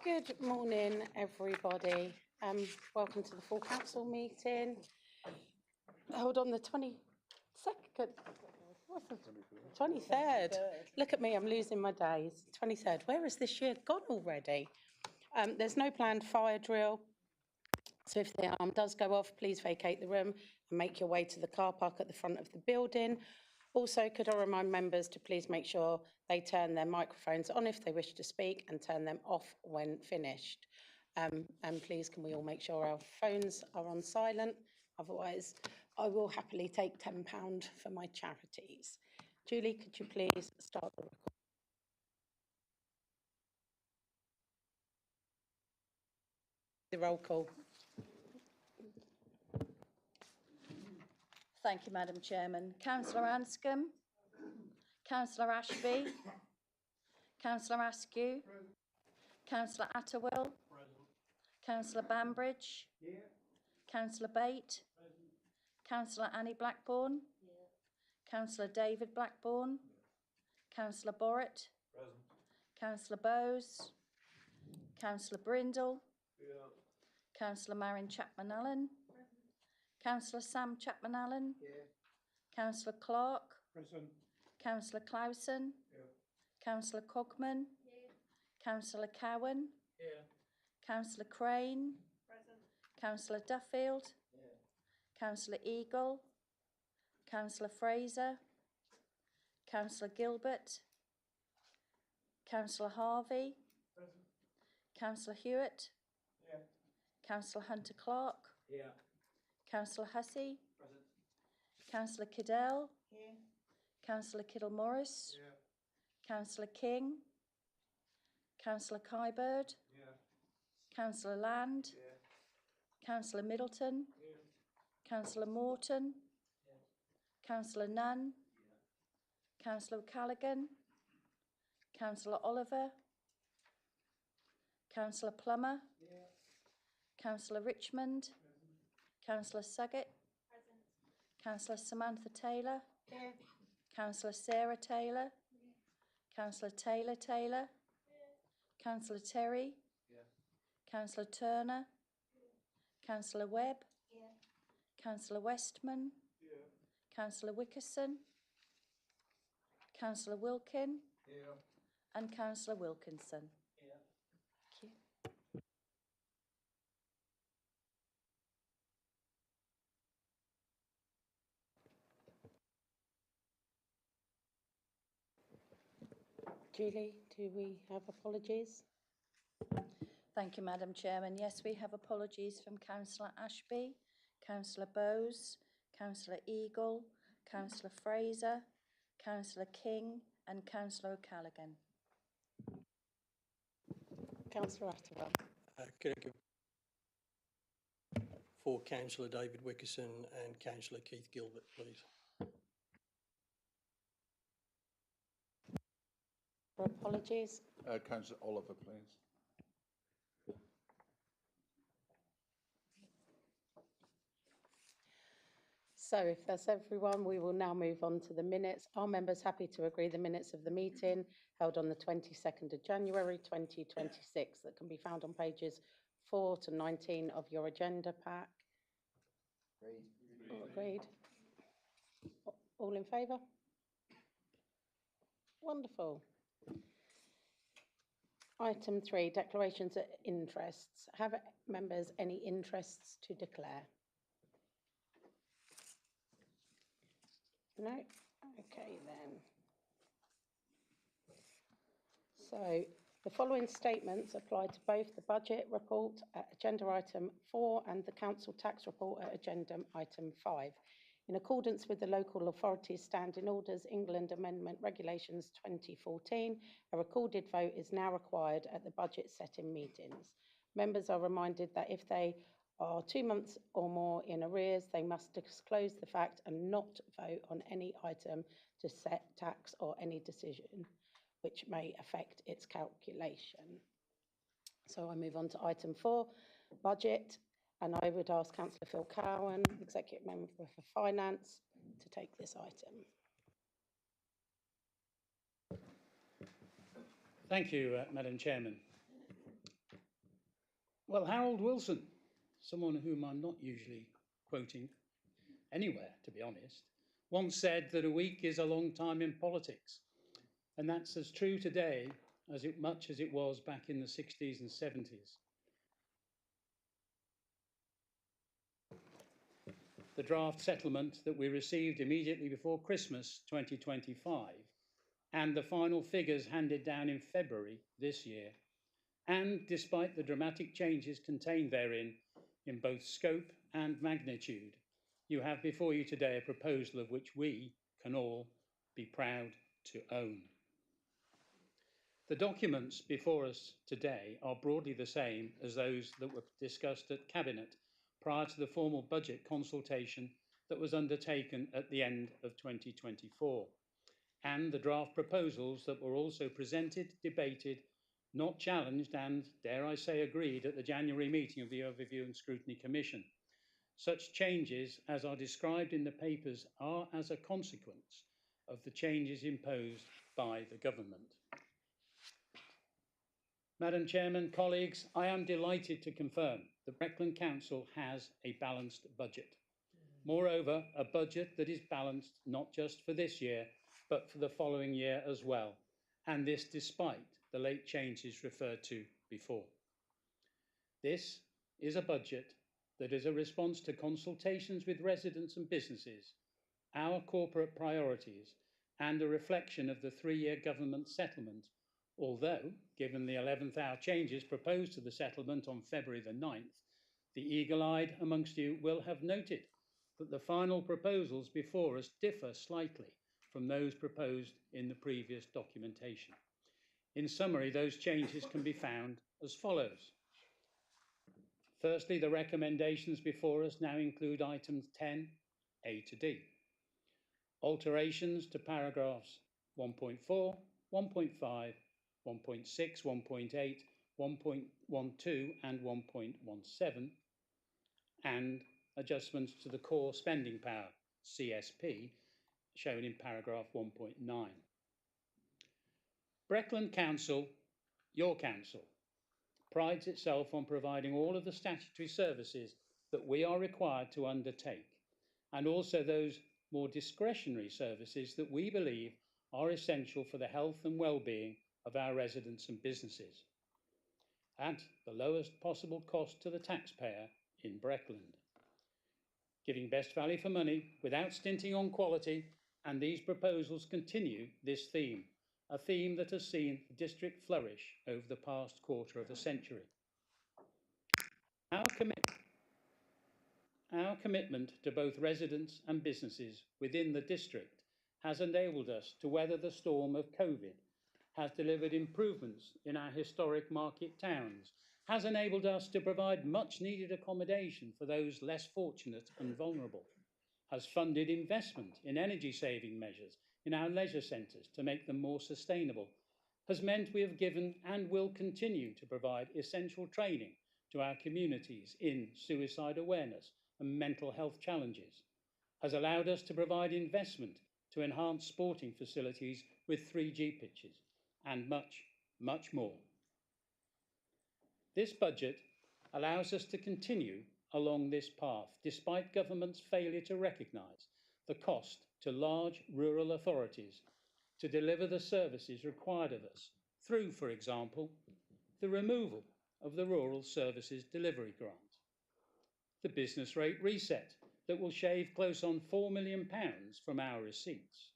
Good morning, everybody. Welcome to the full council meeting. Held on the 22nd, what's the 23rd? Look at me, I'm losing my days. 23rd. Where is this year gone already? There's no planned fire drill. So if the alarm does go off, please vacate the room and make your way to the car park at the front of the building. Also, could I remind members to please make sure they turn their microphones on if they wish to speak and turn them off when finished. And please, can we all make sure our phones are on silent? Otherwise, I will happily take £10 for my charities. Julie, could you please start the recording? The roll call. Thank you, Madam Chairman. Councillor Anscombe, Councillor Ashby, Councillor Askew, Councillor Atterwill, Councillor Bambridge, Councillor Bate, Councillor Annie Blackburn, Councillor David Blackburn, Councillor Borrett, Councillor Bowes, Councillor Brindle, Councillor Marion Chapman-Allen, Councillor Sam Chapman-Allen, Councillor Clark, Councillor Clausen, Councillor Cogman, Councillor Cowan, Councillor Crane, Councillor Duffield, Councillor Eagle, Councillor Fraser, Councillor Gilbert, Councillor Harvey, Councillor Hewitt, Councillor Hunter Clark, Councillor Hussey, Councillor Cadell, Councillor Kiddle-Morris, Councillor King, Councillor Kybird, Councillor Land, Councillor Middleton, Councillor Morton, Councillor Nunn, Councillor Callaghan, Councillor Oliver, Councillor Plummer, Councillor Richmond, Councillor Suggett, Councillor Samantha Taylor, Councillor Sarah Taylor, Councillor Taylor Taylor, Councillor Terry, Councillor Turner, Councillor Webb, Councillor Westman, Councillor Wickerson, Councillor Wilkin, and Councillor Wilkinson. Thank you. Julie, do we have apologies? Thank you, Madam Chairman. Yes, we have apologies from Councillor Ashby, Councillor Bowes, Councillor Eagle, Councillor Fraser, Councillor King, and Councillor O'Callaghan. Councillor Atterwell. Could I give for Councillor David Wickerson and Councillor Keith Gilbert, please? For apologies. Councillor Oliver, please. So if that's everyone, we will now move on to the minutes. Are members happy to agree the minutes of the meeting held on the 22nd of January 2026 that can be found on pages 4 to 19 of your agenda pack? Agreed. All in favour? Wonderful. Item 3, declarations of interests. Have members any interests to declare? No? Okay then. So the following statements apply to both the budget report at agenda item 4 and the council tax report at agenda item 5. In accordance with the Local Authorities Standing Orders England Amendment Regulations 2014, a recorded vote is now required at the budget setting meetings. Members are reminded that if they are 2 months or more in arrears, they must disclose the fact and not vote on any item to set tax or any decision which may affect its calculation. So I move on to item 4, budget, and I would ask Councillor Phil Cowan, Executive Member for Finance, to take this item. Thank you, Madam Chairman. Well, Harold Wilson, someone whom I'm not usually quoting anywhere, to be honest, once said that a week is a long time in politics. And that's as true today much as it was back in the 60s and 70s. The draft settlement that we received immediately before Christmas 2025 and the final figures handed down in February this year, and despite the dramatic changes contained therein in both scope and magnitude, you have before you today a proposal of which we can all be proud to own. The documents before us today are broadly the same as those that were discussed at Cabinet prior to the formal budget consultation that was undertaken at the end of 2024, and the draft proposals that were also presented, debated, not challenged and, dare I say, agreed at the January meeting of the Overview and Scrutiny Commission. Such changes as are described in the papers are as a consequence of the changes imposed by the government. Madam Chairman, colleagues, I am delighted to confirm the Breckland Council has a balanced budget. Moreover, a budget that is balanced not just for this year, but for the following year as well, and this despite the late changes referred to before. This is a budget that is a response to consultations with residents and businesses, our corporate priorities, and a reflection of the three-year government settlement, although, given the 11th hour changes proposed to the settlement on February the 9th, the eagle-eyed amongst you will have noted that the final proposals before us differ slightly from those proposed in the previous documentation. In summary, those changes can be found as follows. Firstly, the recommendations before us now include items 10, A to D. Alterations to paragraphs 1.4, 1.5, 1.6, 1.8, 1.12 and 1.17, and adjustments to the core spending power, CSP, shown in paragraph 1.9. Breckland Council, your council, prides itself on providing all of the statutory services that we are required to undertake, and also those more discretionary services that we believe are essential for the health and well-being of our residents and businesses, at the lowest possible cost to the taxpayer in Breckland. Giving best value for money without stinting on quality, and these proposals continue this theme, a theme that has seen the district flourish over the past quarter of a century. Our commitment to both residents and businesses within the district has enabled us to weather the storm of COVID, has delivered improvements in our historic market towns, has enabled us to provide much needed accommodation for those less fortunate and vulnerable, has funded investment in energy saving measures in our leisure centres to make them more sustainable, has meant we have given and will continue to provide essential training to our communities in suicide awareness and mental health challenges, has allowed us to provide investment to enhance sporting facilities with 3G pitches, and much, much more. This budget allows us to continue along this path, despite government's failure to recognise the cost to large rural authorities to deliver the services required of us through, for example, the removal of the Rural Services Delivery Grant, the business rate reset that will shave close on £4 million from our receipts,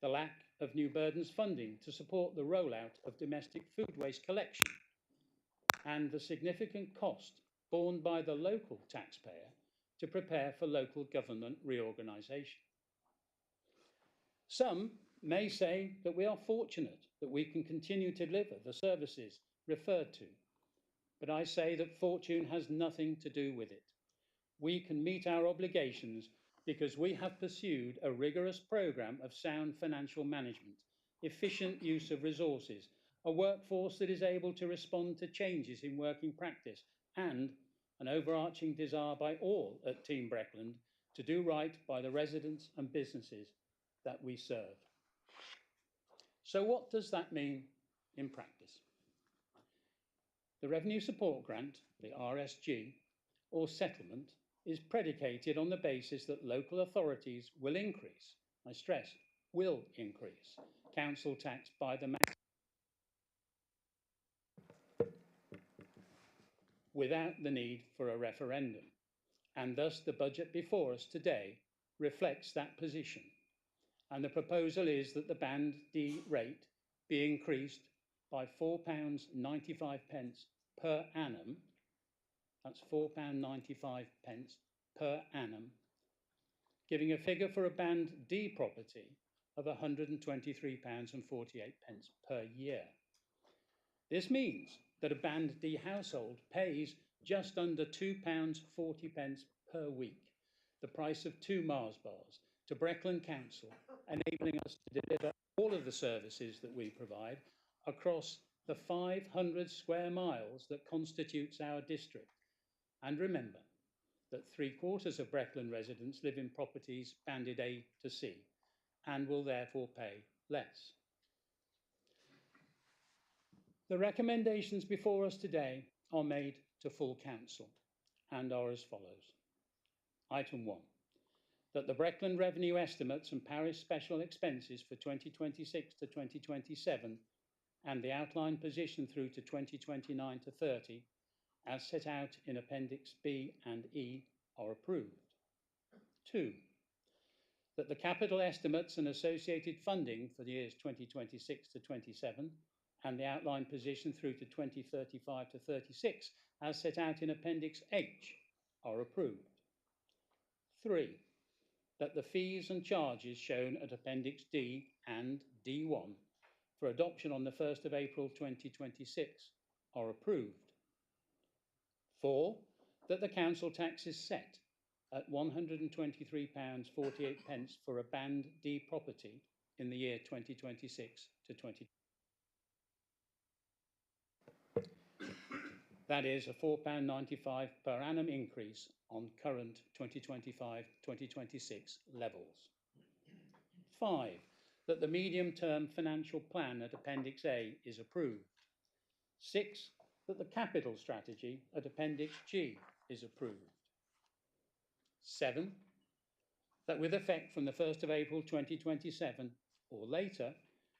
the lack of new burdens funding to support the rollout of domestic food waste collection, and the significant cost borne by the local taxpayer to prepare for local government reorganisation. Some may say that we are fortunate that we can continue to deliver the services referred to, but I say that fortune has nothing to do with it. We can meet our obligations because we have pursued a rigorous programme of sound financial management, efficient use of resources, a workforce that is able to respond to changes in working practice, and an overarching desire by all at Team Breckland to do right by the residents and businesses that we serve. So what does that mean in practice? The Revenue Support Grant, the RSG, or settlement, is predicated on the basis that local authorities will increase, I stress, will increase, council tax by the maximum without the need for a referendum, and thus the budget before us today reflects that position. And the proposal is that the Band D rate be increased by £4.95 per annum. That's £4.95 per annum, giving a figure for a Band D property of £123.48 per year. This means that a Band D household pays just under £2.40 per week, the price of 2 Mars bars, to Breckland Council, enabling us to deliver all of the services that we provide across the 500 square miles that constitutes our district. And remember that 3/4 of Breckland residents live in properties banded A to C and will therefore pay less. The recommendations before us today are made to full council and are as follows. Item 1, that the Breckland revenue estimates and parish special expenses for 2026 to 2027 and the outline position through to 2029 to 30, as set out in Appendix B and E, are approved. 2, that the capital estimates and associated funding for the years 2026 to 27 and the outline position through to 2035 to 36, as set out in Appendix H, are approved. 3, that the fees and charges shown at Appendix D and D1 for adoption on the 1st of April 2026 are approved. 4, that the council tax is set at £123.48 for a Band D property in the year 2026 to 20. That is a £4.95 per annum increase on current 2025-2026 levels. 5, that the medium-term financial plan at Appendix A is approved. 6, that the capital strategy at Appendix G is approved. 7, that with effect from the 1st of April 2027 or later,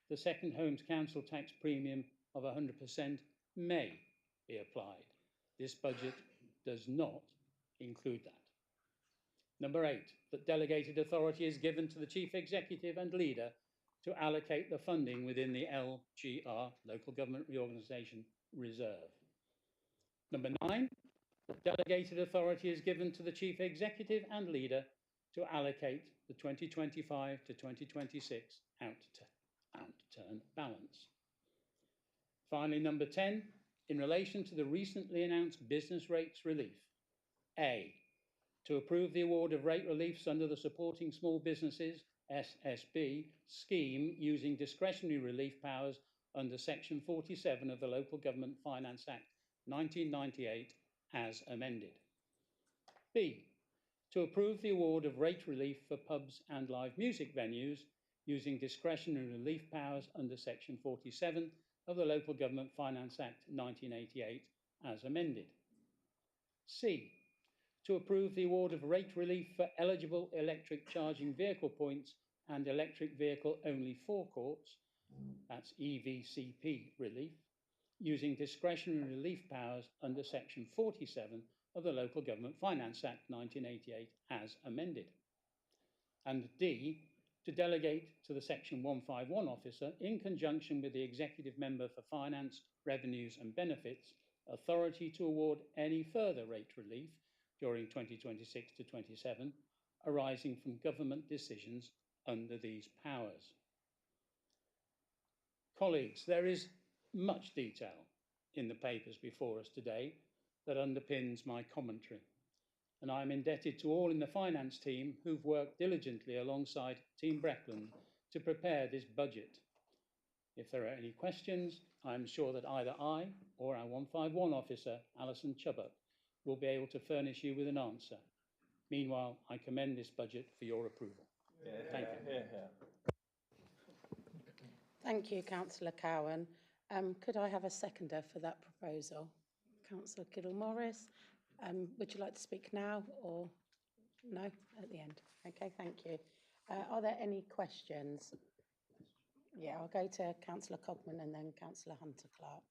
the second homes council tax premium of 100% may be applied. This budget does not include that. Number 8, that delegated authority is given to the Chief Executive and Leader to allocate the funding within the LGR, Local Government Reorganisation Reserve. Number 9, that delegated authority is given to the Chief Executive and Leader to allocate the 2025 to 2026 outturn balance. Finally, number 10, in relation to the recently announced business rates relief, A, to approve the award of rate reliefs under the Supporting Small Businesses SSB scheme using discretionary relief powers under Section 47 of the Local Government Finance Act 1998 as amended. B, to approve the award of rate relief for pubs and live music venues using discretionary relief powers under Section 47 of the Local Government Finance Act 1988 as amended. C, to approve the award of rate relief for eligible electric charging vehicle points and electric vehicle only forecourts, that's EVCP relief, using discretionary relief powers under Section 47 of the Local Government Finance Act 1988 as amended. And D, to delegate to the Section 151 officer, in conjunction with the Executive Member for Finance, Revenues and Benefits, authority to award any further rate relief during 2026 to 27 arising from government decisions under these powers. Colleagues, there is much detail in the papers before us today that underpins my commentary, and I am indebted to all in the finance team who've worked diligently alongside Team Breckland to prepare this budget. If there are any questions, I am sure that either I or our 151 officer, Alison Chubbuck, will be able to furnish you with an answer. Meanwhile, I commend this budget for your approval. Thank you. Thank you, Councillor Cowan. Could I have a seconder for that proposal? Councillor Kiddle-Morris. Would you like to speak now or no, at the end? Okay, thank you. Are there any questions? Yeah, I'll go to Councillor Cogman and then Councillor Hunter-Clark.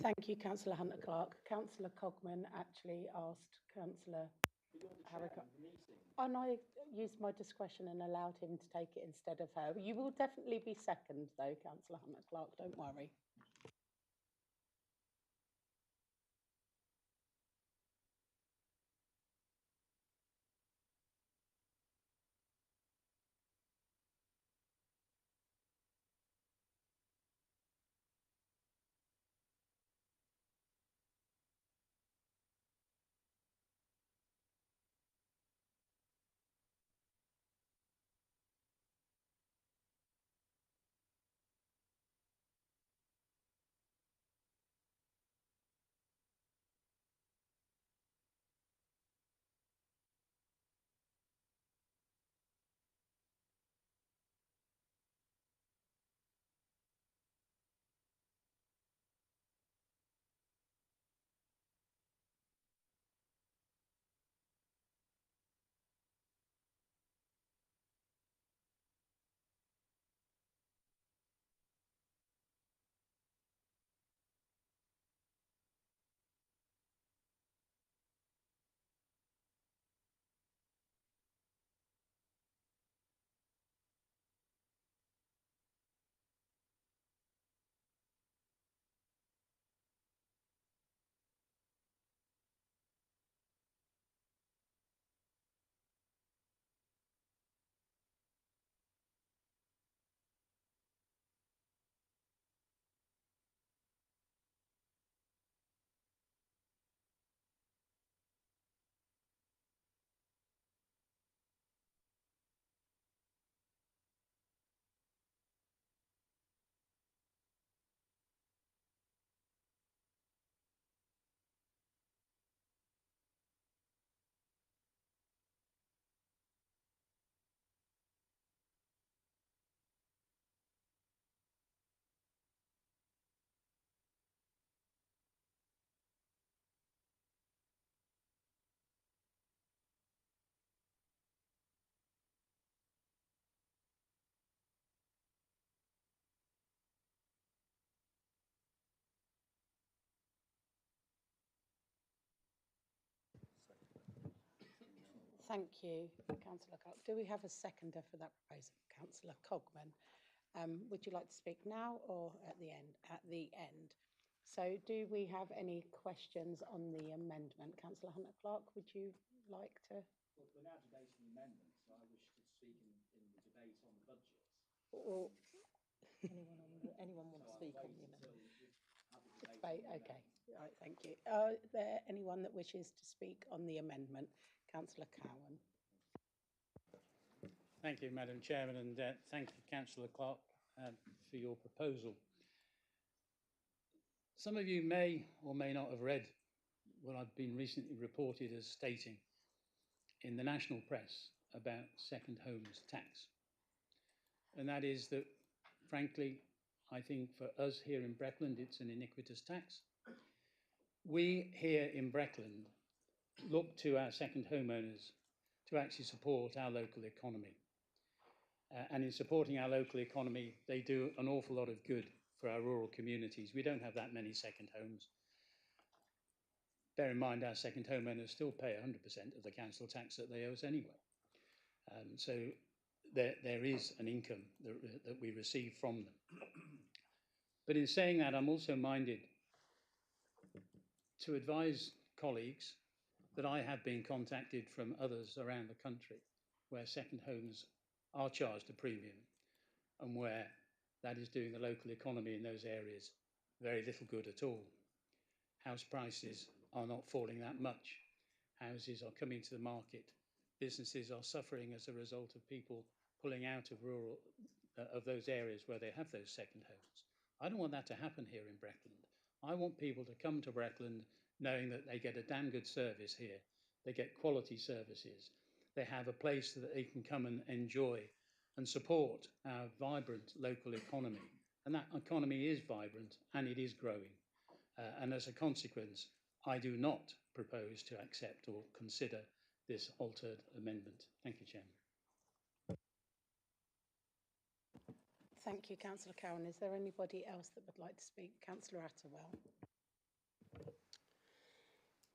Thank you, Councillor Hunter-Clark. Councillor Cogman actually asked Councillor Harricott, and I used my discretion and allowed him to take it instead of her. You will definitely be second, though, Councillor Hunter-Clark, don't worry. Thank you, Councillor Clark. Do we have a seconder for that proposal? Councillor Cogman. Would you like to speak now or at the end? At the end. So do we have any questions on the amendment? Councillor Hunter-Clark, would you like to? Well, we're now debating the amendment, so I wish to speak in the debate on the budget. Or Anyone want to speak on the amendment? debate? Okay. All right, thank you. Is there anyone that wishes to speak on the amendment? Councillor Cowan. Thank you, Madam Chairman, and thank you, Councillor Clark, for your proposal. Some of you may or may not have read what I've been recently reported as stating in the national press about second homes tax. And that is that, frankly, I think for us here in Breckland, it's an iniquitous tax. We here in Breckland look to our second homeowners to actually support our local economy. And in supporting our local economy, they do an awful lot of good for our rural communities. We don't have that many second homes. Bear in mind, our second homeowners still pay 100% of the council tax that they owe us anyway. So there is an income that we receive from them. But in saying that, I'm also minded to advise colleagues that I have been contacted from others around the country where second homes are charged a premium and where that is doing the local economy in those areas very little good at all. House prices are not falling that much. Houses are coming to the market. Businesses are suffering as a result of people pulling out of of those areas where they have those second homes. I don't want that to happen here in Breckland. I want people to come to Breckland knowing that they get a damn good service here. They get quality services. They have a place that they can come and enjoy and support our vibrant local economy. And that economy is vibrant and it is growing. And as a consequence, I do not propose to accept or consider this altered amendment. Thank you, Chairman. Thank you, Councillor Cowan. Is there anybody else that would like to speak? Councillor Attewell.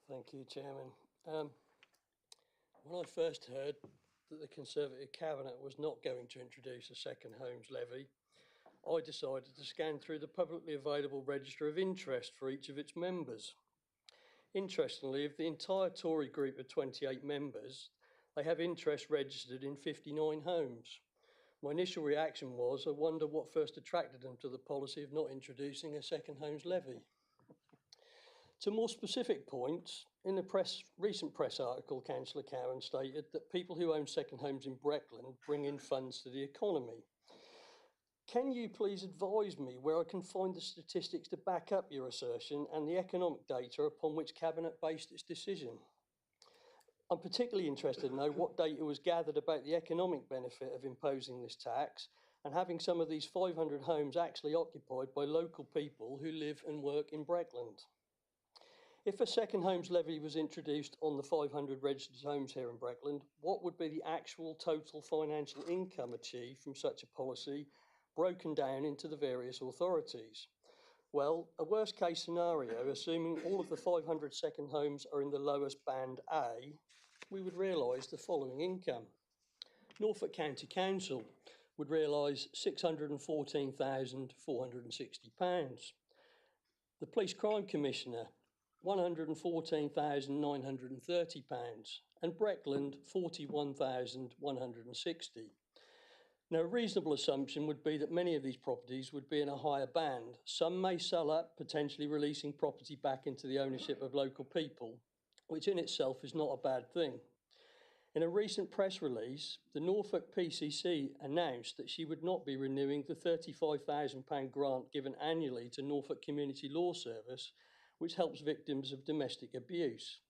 Thank you, Chairman. When I first heard that the Conservative Cabinet was not going to introduce a second homes levy, I decided to scan through the publicly available register of interest for each of its members. Interestingly, of the entire Tory group of 28 members, they have interest registered in 59 homes. My initial reaction was, I wonder what first attracted them to the policy of not introducing a second homes levy. To more specific points, in a recent press article, Councillor Cowan stated that people who own second homes in Breckland bring in funds to the economy. Can you please advise me where I can find the statistics to back up your assertion and the economic data upon which Cabinet based its decision? I'm particularly interested to know what data was gathered about the economic benefit of imposing this tax and having some of these 500 homes actually occupied by local people who live and work in Breckland. If a second homes levy was introduced on the 500 registered homes here in Breckland, what would be the actual total financial income achieved from such a policy broken down into the various authorities? Well, a worst case scenario, assuming all of the 500 second homes are in the lowest band A, we would realise the following income. Norfolk County Council would realise £614,460. The Police Crime Commissioner, £114,930, and Breckland, £41,160. Now, a reasonable assumption would be that many of these properties would be in a higher band. Some may sell up, potentially releasing property back into the ownership of local people, which in itself is not a bad thing. In a recent press release, the Norfolk PCC announced that she would not be renewing the £35,000 grant given annually to Norfolk Community Law Service, which helps victims of domestic abuse.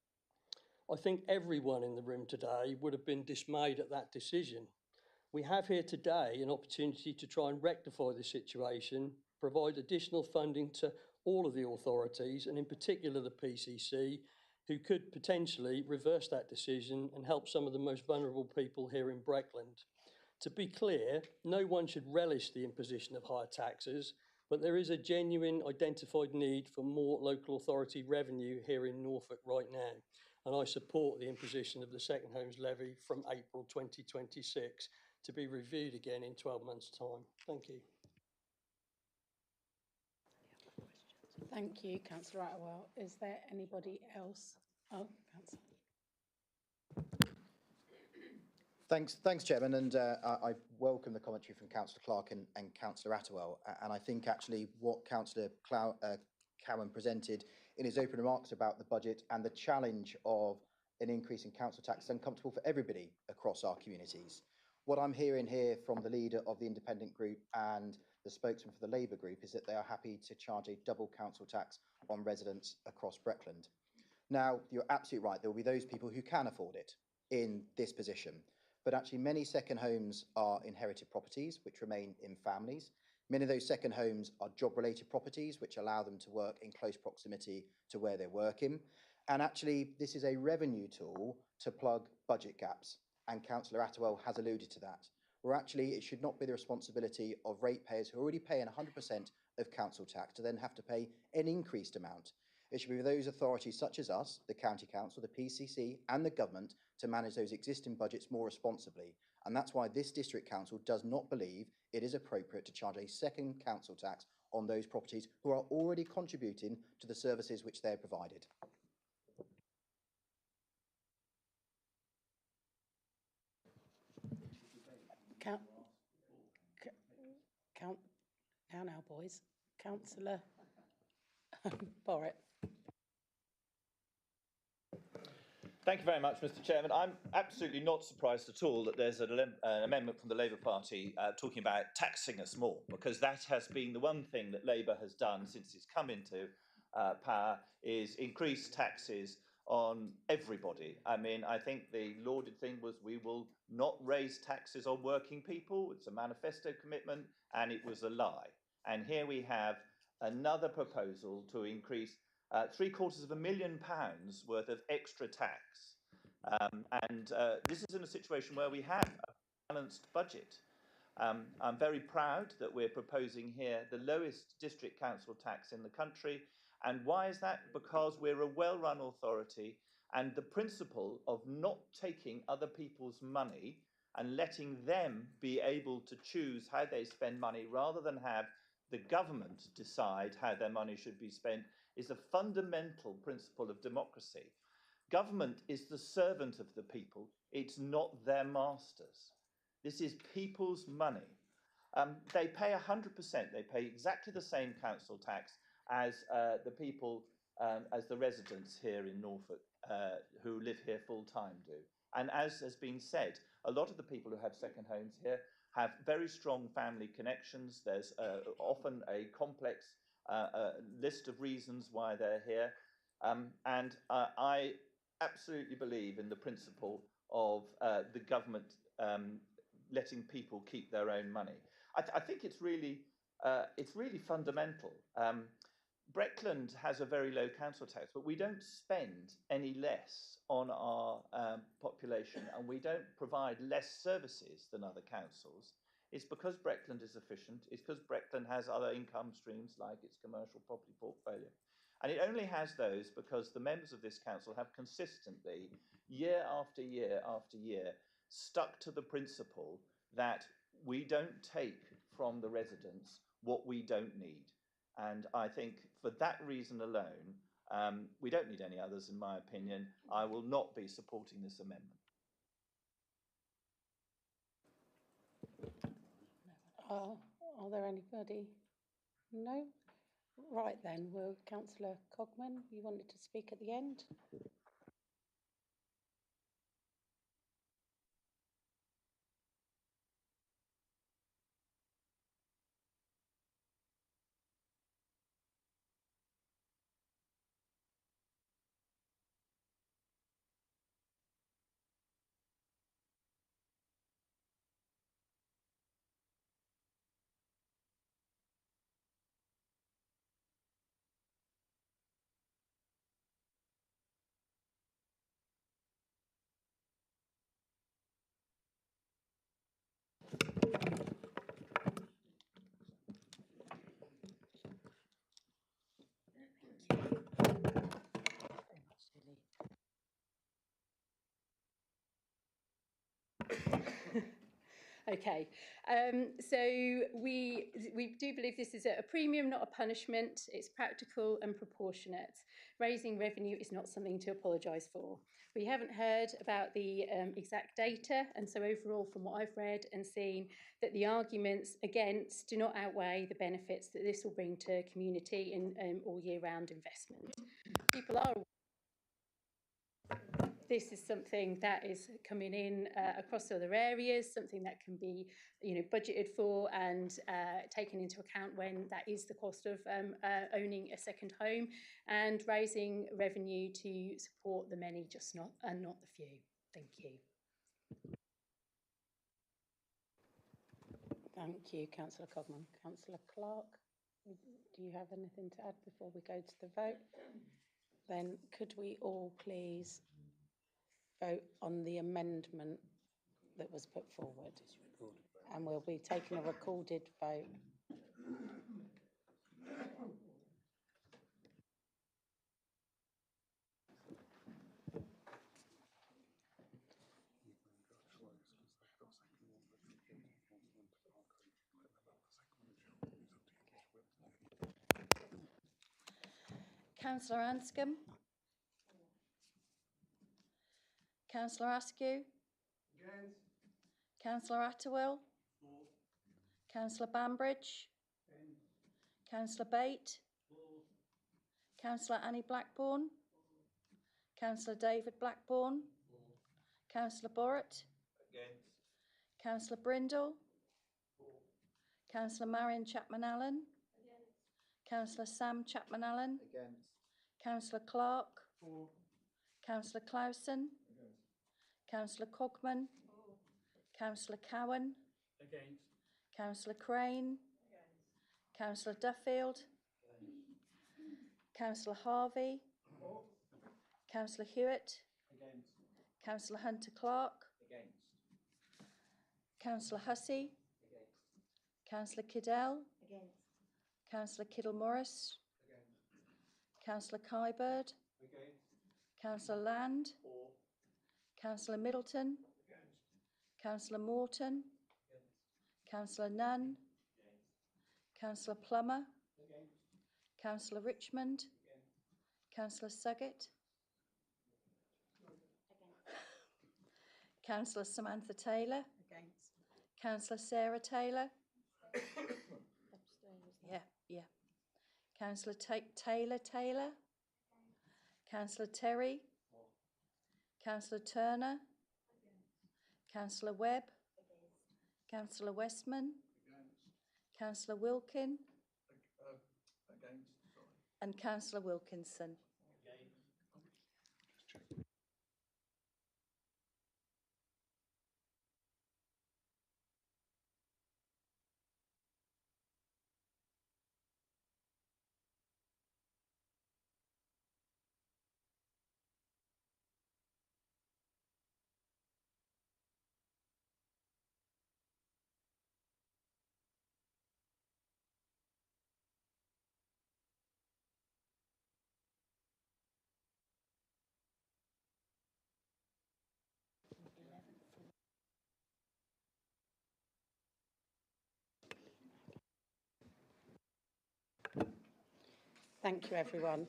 I think everyone in the room today would have been dismayed at that decision. We have here today an opportunity to try and rectify the situation, provide additional funding to all of the authorities, and in particular the PCC, who could potentially reverse that decision and help some of the most vulnerable people here in Breckland. To be clear, no one should relish the imposition of higher taxes, but there is a genuine identified need for more local authority revenue here in Norfolk right now. And I support the imposition of the second homes levy from April 2026 to be reviewed again in 12 months' time. Thank you. Thank you, Councillor Attewell. Is there anybody else? Oh, Councillor. Thanks, Chairman, and I welcome the commentary from Councillor Clark and Councillor Attewell. And I think actually what Councillor Cowan presented in his opening remarks about the budget and the challenge of an increase in council tax is uncomfortable for everybody across our communities. What I'm hearing here from the leader of the independent group and the spokesman for the Labour group is that they are happy to charge a double council tax on residents across Breckland. Now, you're absolutely right, there will be those people who can afford it in this position. But actually many second homes are inherited properties which remain in families. Many of those second homes are job-related properties which allow them to work in close proximity to where they're working. And actually this is a revenue tool to plug budget gaps. And Councillor Attewell has alluded to that, where actually it should not be the responsibility of ratepayers who are already paying 100% of council tax to then have to pay an increased amount. It should be for those authorities such as us, the County Council, the PCC and the government to manage those existing budgets more responsibly. And that's why this district council does not believe it is appropriate to charge a second council tax on those properties who are already contributing to the services which they're provided. Count, count, now, boys. Councillor Borrett. Thank you very much, Mr. Chairman. I'm absolutely not surprised at all that there's an amendment from the Labour Party talking about taxing us more, because that has been the one thing that Labour has done since it's come into power, is increase taxes on everybody. I mean, I think the lauded thing was we will not raise taxes on working people. It's a manifesto commitment, and it was a lie. And here we have another proposal to increase £750,000 worth of extra tax. This is in a situation where we have a balanced budget. I'm very proud that we're proposing here the lowest district council tax in the country. And why is that? Because we're a well-run authority, and the principle of not taking other people's money and letting them be able to choose how they spend money rather than have the government decide how their money should be spent is a fundamental principle of democracy. Government is the servant of the people. It's not their masters. This is people's money. They pay 100%. They pay exactly the same council tax as the people, as the residents here in Norfolk who live here full time do. And as has been said, a lot of the people who have second homes here have very strong family connections. There's often a complex list of reasons why they're here. I absolutely believe in the principle of the government letting people keep their own money. I think it's really fundamental. Breckland has a very low council tax, but we don't spend any less on our population, and we don't provide less services than other councils. It's because Breckland is efficient. It's because Breckland has other income streams like its commercial property portfolio. And it only has those because the members of this council have consistently, year after year after year, stuck to the principle that we don't take from the residents what we don't need. And I think for that reason alone, we don't need any others, in my opinion. I will not be supporting this amendment. Are there anybody? No? Right then, will Councillor Cogman, you wanted to speak at the end? Okay, so we do believe this is a premium, not a punishment. It's practical and proportionate. Raising revenue is not something to apologise for. We haven't heard about the exact data, and so overall, from what I've read and seen, that the arguments against do not outweigh the benefits that this will bring to community in all year round investment. People are this is something that is coming in across other areas, something that can be, budgeted for and taken into account when that is the cost of owning a second home, and raising revenue to support the many, just not the few. Thank you. Thank you, Councillor Cogman. Councillor Clark, do you have anything to add before we go to the vote? Then could we all please vote on the amendment that was put forward? And we'll be taking a recorded vote. Councillor Anscombe? Councillor Askew? Against. Councillor Atterwill? Councillor Bambridge? Councillor Bate? Councillor Annie Blackburn? Councillor David Blackburn? Councillor Borrett? Against. Councillor Brindle? Councillor Marion Chapman-Allen? Councillor Sam Chapman-Allen? Against. Councillor Clark? Councillor Clausen? Councillor Cogman? Councillor Cowan? Against. Councillor Crane? Councillor Duffield? Councillor Harvey? Councillor Hewitt? Councillor Hunter Clark? Councillor Hussey? Councillor Kiddell? Councillor Kiddle-Morris? Councillor Kybird? Councillor Land? Councillor Middleton? Councillor Morton? Councillor Nunn? Councillor Plummer? Councillor Richmond? Councillor Suggett? Councillor Samantha Taylor? Against. Councillor Sarah Taylor? Yeah. Councillor Taylor? Councillor Terry? Councillor Turner? Councillor Webb? Councillor Westman? Councillor Wilkin? And Councillor Wilkinson. Thank you, everyone.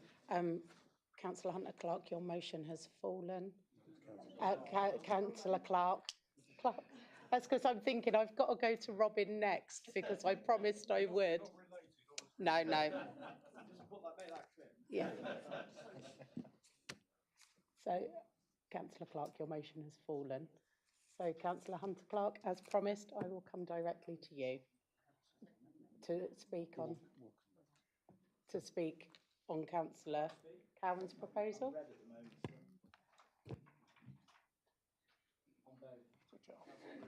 Councillor Hunter-Clark, your motion has fallen. Councillor Clark. That's because I'm thinking I've got to go to Robin next because I promised I would. No. Yeah. So, Councillor Clark, your motion has fallen. So, Councillor Hunter-Clark, as promised, I will come directly to you to speak on Councillor Cowan's proposal.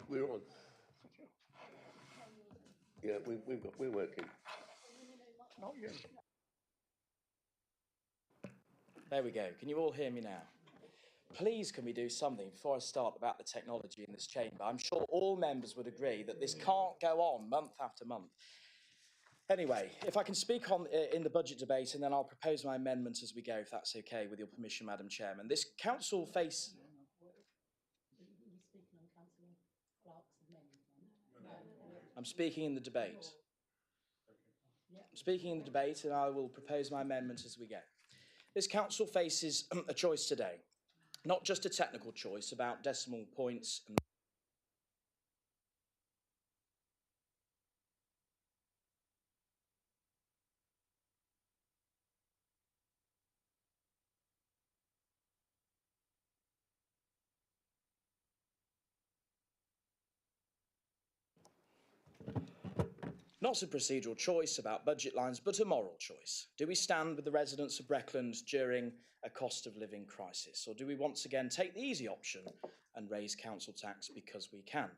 We're on. Yeah, we're working. Not you. There we go. Can you all hear me now? Please, can we do something before I start about the technology in this chamber? I'm sure all members would agree that this can't go on month after month. Anyway, if I can speak on in the budget debate, and then I'll propose my amendments as we go, if that's okay, with your permission, Madam Chairman. This council face... I'm speaking in the debate. I'm speaking in the debate, and I will propose my amendments as we go. This council faces a choice today, not just a technical choice about decimal points and not a procedural choice about budget lines, but a moral choice. Do we stand with the residents of Breckland during a cost of living crisis? Or do we once again take the easy option and raise council tax because we can?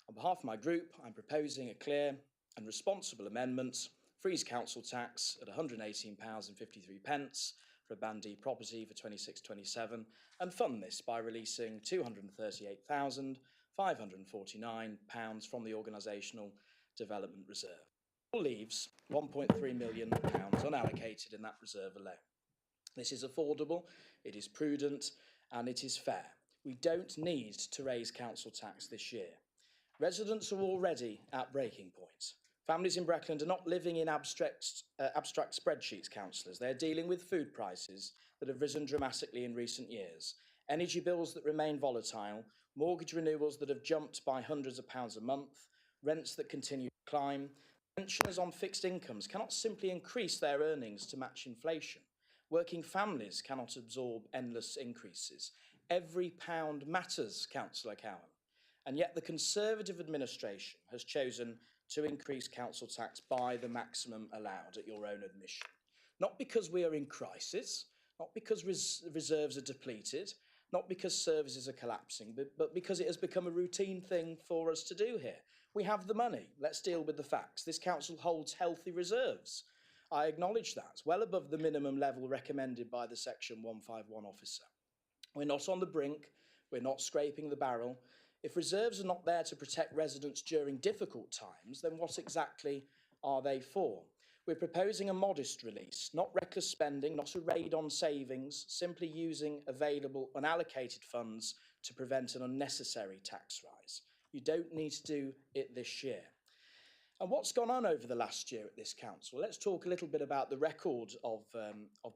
On behalf of my group, I'm proposing a clear and responsible amendment: freeze council tax at £118.53 for a Band D property for 26-27, and fund this by releasing £238,549 from the organisational development reserve. All leaves £1.3 million unallocated in that reserve alone. This is affordable, it is prudent, and it is fair. We don't need to raise council tax this year. Residents are already at breaking point. Families in Breckland are not living in abstract spreadsheets, councillors. They're dealing with food prices that have risen dramatically in recent years, energy bills that remain volatile, mortgage renewals that have jumped by hundreds of pounds a month, rents that continue to climb. Pensioners on fixed incomes cannot simply increase their earnings to match inflation. Working families cannot absorb endless increases. Every pound matters, Councillor Cowan. And yet the Conservative administration has chosen to increase council tax by the maximum allowed, at your own admission. Not because we are in crisis, not because reserves are depleted, not because services are collapsing, but because it has become a routine thing for us to do here. We have the money. Let's deal with the facts. This council holds healthy reserves. I acknowledge that, well above the minimum level recommended by the Section 151 officer. We're not on the brink. We're not scraping the barrel. If reserves are not there to protect residents during difficult times, then what exactly are they for? We're proposing a modest release, not reckless spending, not a raid on savings, simply using available unallocated funds to prevent an unnecessary tax rise. You don't need to do it this year. And what's gone on over the last year at this council? Let's talk a little bit about the record of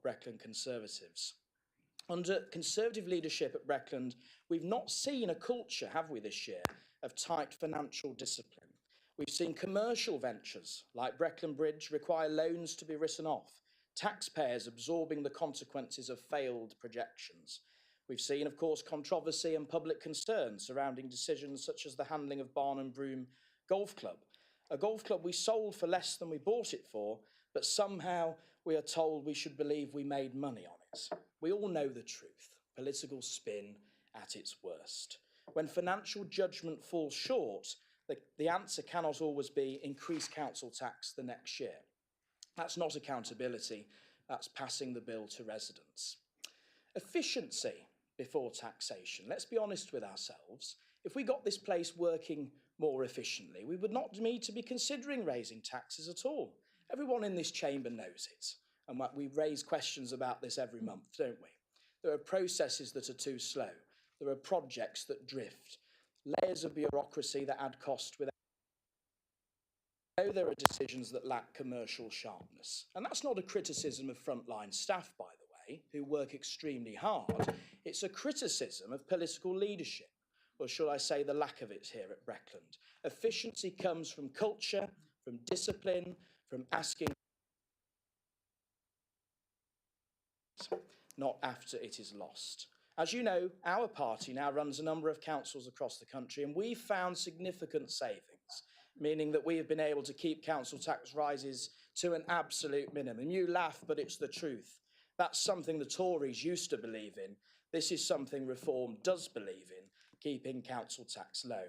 Breckland Conservatives. Under Conservative leadership at Breckland, we've not seen a culture, have we, this year, of tight financial discipline. We've seen commercial ventures like Breckland Bridge require loans to be written off, taxpayers absorbing the consequences of failed projections. We've seen, of course, controversy and public concern surrounding decisions such as the handling of Barnum Broom Golf Club, a golf club we sold for less than we bought it for, but somehow we are told we should believe we made money on it. We all know the truth. Political spin at its worst. When financial judgment falls short, the answer cannot always be increase council tax the next year. That's not accountability, that's passing the bill to residents. Efficiency before taxation. Let's be honest with ourselves. If we got this place working more efficiently, we would not need to be considering raising taxes at all. Everyone in this chamber knows it. And we raise questions about this every month, don't we? There are processes that are too slow. There are projects that drift. Layers of bureaucracy that add cost without. There are decisions that lack commercial sharpness. And that's not a criticism of frontline staff, by the way, who work extremely hard. It's a criticism of political leadership, or should I say the lack of it here at Breckland. Efficiency comes from culture, from discipline, from asking, not after it is lost. As you know, our party now runs a number of councils across the country, and we've found significant savings, meaning that we have been able to keep council tax rises to an absolute minimum. You laugh, but it's the truth. That's something the Tories used to believe in. This is something Reform does believe in, keeping council tax low.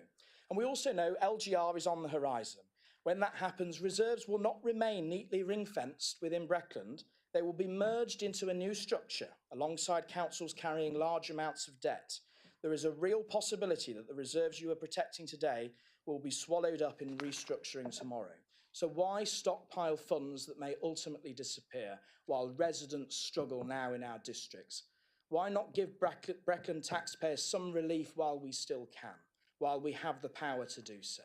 And we also know LGR is on the horizon. When that happens, reserves will not remain neatly ring-fenced within Breckland. They will be merged into a new structure alongside councils carrying large amounts of debt. There is a real possibility that the reserves you are protecting today will be swallowed up in restructuring tomorrow. So why stockpile funds that may ultimately disappear while residents struggle now in our districts? Why not give Breckland taxpayers some relief while we still can, while we have the power to do so?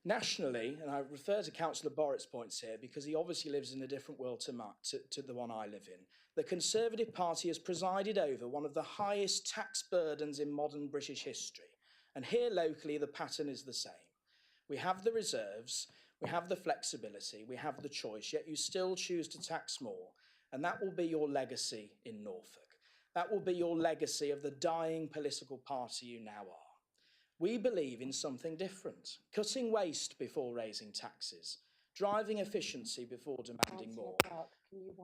Nationally, and I refer to Councillor Borrett's points here because he obviously lives in a different world to the one I live in, the Conservative Party has presided over one of the highest tax burdens in modern British history. And here locally, the pattern is the same. We have the reserves, we have the flexibility, we have the choice, yet you still choose to tax more. And that will be your legacy in Norfolk. That will be your legacy of the dying political party you now are. We believe in something different, cutting waste before raising taxes, driving efficiency before demanding more,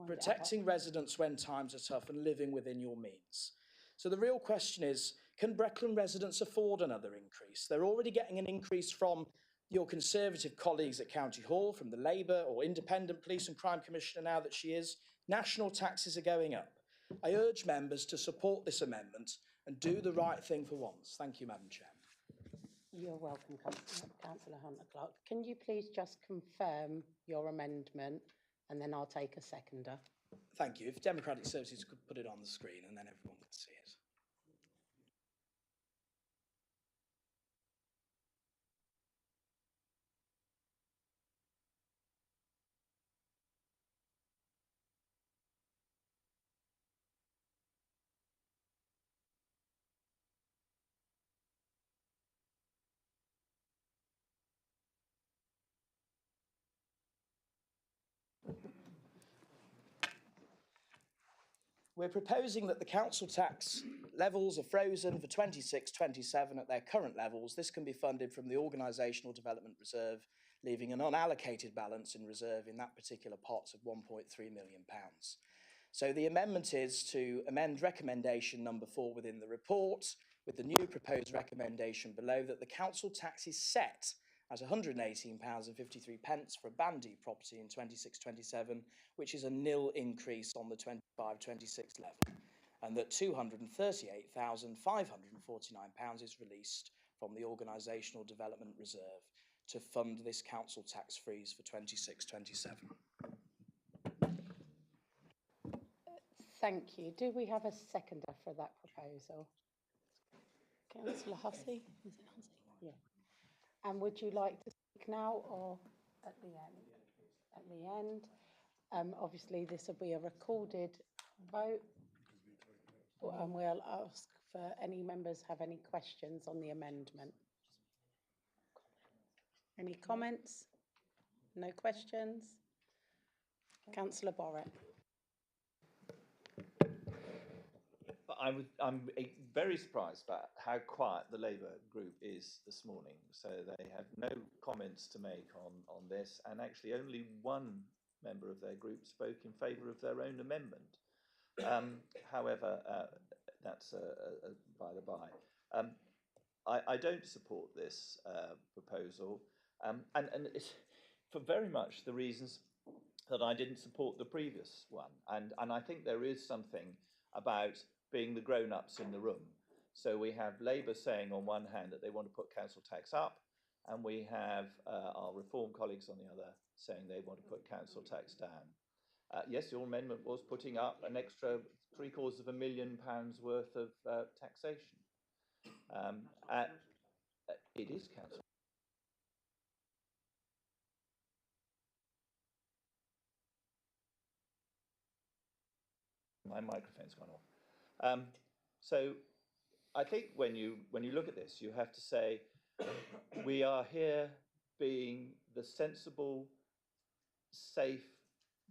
protecting residents when times are tough and living within your means. So the real question is, can Breckland residents afford another increase? They're already getting an increase from your Conservative colleagues at County Hall, from the Labour or Independent Police and Crime Commissioner now that she is. National taxes are going up. I urge members to support this amendment and do the right thing for once. Thank you, Madam Chair. You're welcome, Councillor Hunter-Clark. Can you please just confirm your amendment and then I'll take a seconder? Thank you. If Democratic Services could put it on the screen and then everyone could see it. We're proposing that the council tax levels are frozen for 26-27 at their current levels. This can be funded from the Organisational Development Reserve, leaving an unallocated balance in reserve in that particular pot of £1.3 million. So the amendment is to amend recommendation number 4 within the report, with the new proposed recommendation below, that the council tax is set at £118.53 for a Band D property in 26-27, which is a nil increase on the 25-26 level, and that £238,549 is released from the Organisational Development Reserve to fund this council tax freeze for 26-27. Thank you. Do we have a seconder for that proposal? Councillor Hussey? Is it Hussey? Yeah. And would you like to speak now or at the end? At the end. Obviously, this will be a recorded vote, and we'll ask for any members have any questions on the amendment. Any comments? No questions? Councillor Borrett. But I'm very surprised about how quiet the Labour group is this morning. So they have no comments to make on this, and actually only one member of their group spoke in favour of their own amendment. However, that's by the by. I don't support this proposal, and it's for very much the reasons that I didn't support the previous one. And I think there is something about being the grown-ups in the room. So we have Labour saying on one hand that they want to put council tax up, and we have our Reform colleagues on the other saying they want to put council tax down. Yes, your amendment was putting up an extra £750,000 worth of taxation. It is council. My microphone's gone off. So I think when you look at this, you have to say we are here being the sensible, safe,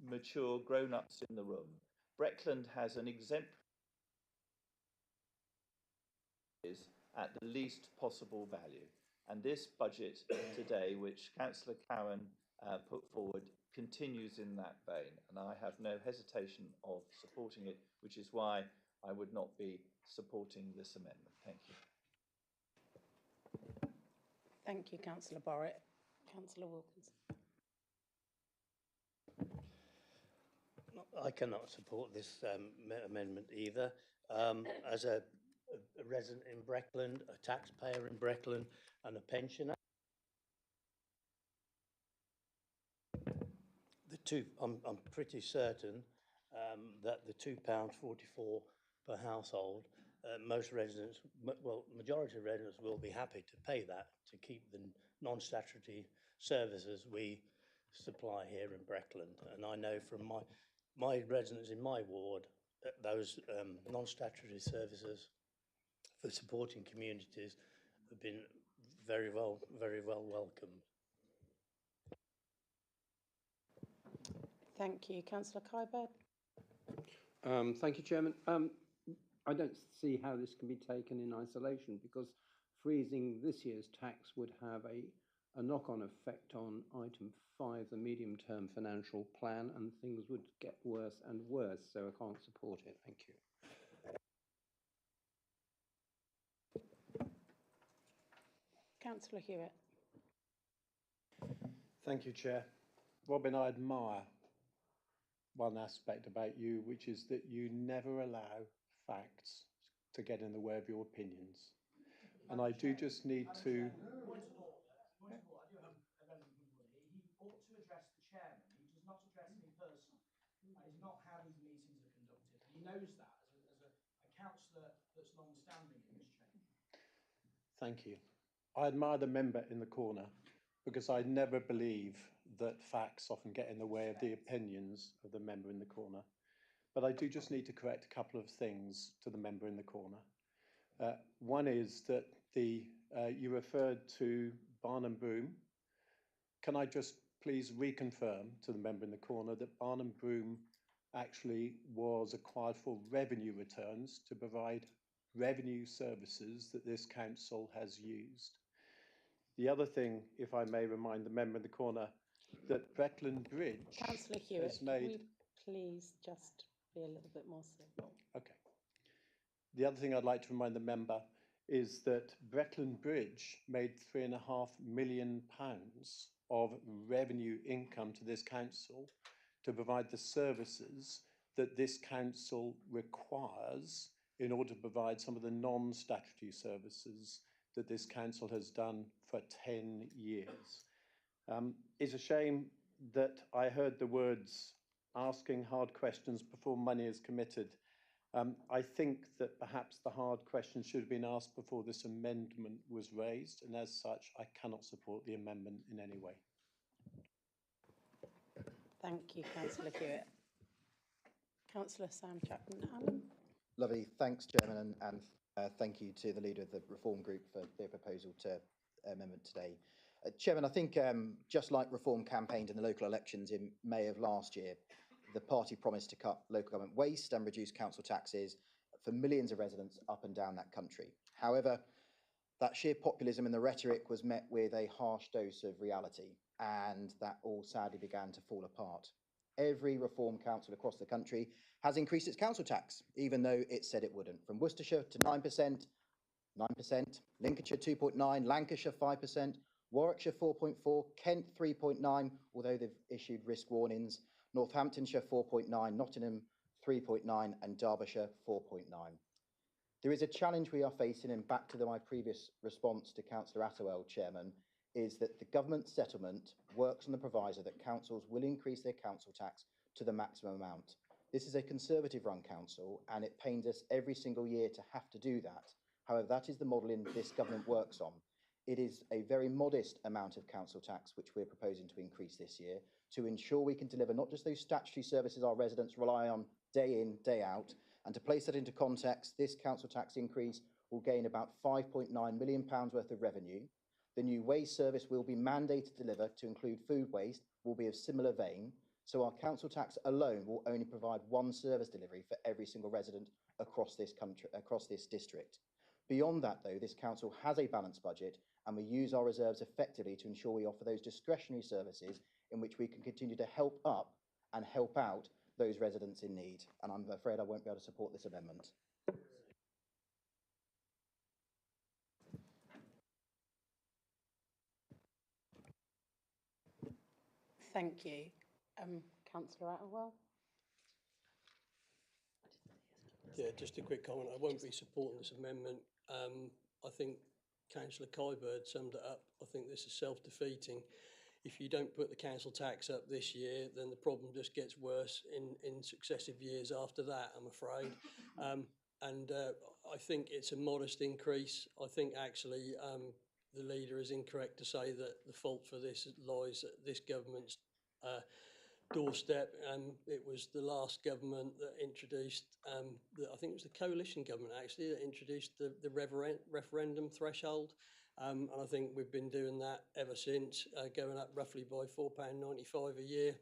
mature grown-ups in the room. Breckland has an exemplary at the least possible value, and this budget today, which Councillor Cowan put forward, continues in that vein, and I have no hesitation of supporting it, which is why I would not be supporting this amendment. Thank you. Thank you, Councillor Borrett. Councillor Wilkins. I cannot support this amendment either. As a resident in Breckland, a taxpayer in Breckland, and a pensioner, I'm pretty certain that the £2.44 per household, most residents, well, majority of residents will be happy to pay that to keep the non-statutory services we supply here in Breckland. And I know from my residents in my ward, those non-statutory services for supporting communities have been very well welcomed. Thank you. Councillor Kyburd. Thank you, Chairman. I don't see how this can be taken in isolation, because freezing this year's tax would have a knock-on effect on item 5, the medium-term financial plan, and things would get worse and worse, so I can't support it. Thank you. Councillor Hewitt. Thank you, Chair. Robin, I admire one aspect about you, which is that you never allow facts to get in the way of your opinions. And I do just need to... Point of order. I do have a relevant point of order. He ought to address the chairman. He does not address me personally. That is not how these meetings are conducted. He knows that as a councillor that's long-standing in this chamber. Thank you. I admire the member in the corner, because I never believe that facts often get in the way of the opinions of the member in the corner. But I do just need to correct a couple of things to the member in the corner. One is that you referred to Barnum Broom. Can I just please reconfirm to the member in the corner that Barnum Broom actually was acquired for revenue returns to provide revenue services that this council has used. The other thing, if I may remind the member in the corner, that Breckland Bridge Councillor Hewitt, has could made... we please just be a little bit more civil? Okay. The other thing I'd like to remind the member is that Breckland Bridge made £3.5 million of revenue income to this council to provide the services that this council requires in order to provide some of the non-statutory services that this council has done for 10 years. It's a shame that I heard the words asking hard questions before money is committed. I think that perhaps the hard questions should have been asked before this amendment was raised, and as such, I cannot support the amendment in any way. Thank you, Councillor Hewitt. Councillor Sam Chapman-Allen. Lovely. Thanks, Chairman, and thank you to the leader of the Reform Group for their proposal to amendment today. Chairman, I think just like Reform campaigned in the local elections in May of last year, the party promised to cut local government waste and reduce council taxes for millions of residents up and down that country. However, that sheer populism in the rhetoric was met with a harsh dose of reality, and that all sadly began to fall apart. Every Reform council across the country has increased its council tax, even though it said it wouldn't. From Worcestershire to 9%, 9%, Lincolnshire 2.9%, Lancashire 5%, Warwickshire 4.4%, Kent 3.9%, although they've issued risk warnings, Northamptonshire 4.9%, Nottingham 3.9%, and Derbyshire 4.9%. There is a challenge we are facing, and back to my previous response to Councillor Attewell, Chairman, is that the government settlement works on the proviso that councils will increase their council tax to the maximum amount. This is a Conservative-run council, and it pains us every single year to have to do that. However, that is the modelling this government works on. It is a very modest amount of council tax which we're proposing to increase this year to ensure we can deliver not just those statutory services our residents rely on day in, day out. And to place that into context, this council tax increase will gain about £5.9 million worth of revenue. The new waste service will be mandated to deliver to include food waste will be of similar vein. So our council tax alone will only provide one service delivery for every single resident across this country, across this district. Beyond that, though, this council has a balanced budget, and we use our reserves effectively to ensure we offer those discretionary services in which we can continue to help up and help out those residents in need. And I'm afraid I won't be able to support this amendment. Thank you. Councillor Attewell. Yeah, just a quick comment. I won't be supporting this amendment. I think Councillor Kybird summed it up. I think this is self-defeating. If you don't put the council tax up this year, then the problem just gets worse in successive years after that, I'm afraid. I think it's a modest increase. I think actually the leader is incorrect to say that the fault for this lies at this government's doorstep. It was the last government that introduced, I think it was the coalition government actually, that introduced the referendum threshold. And I think we've been doing that ever since, going up roughly by £4.95 a year.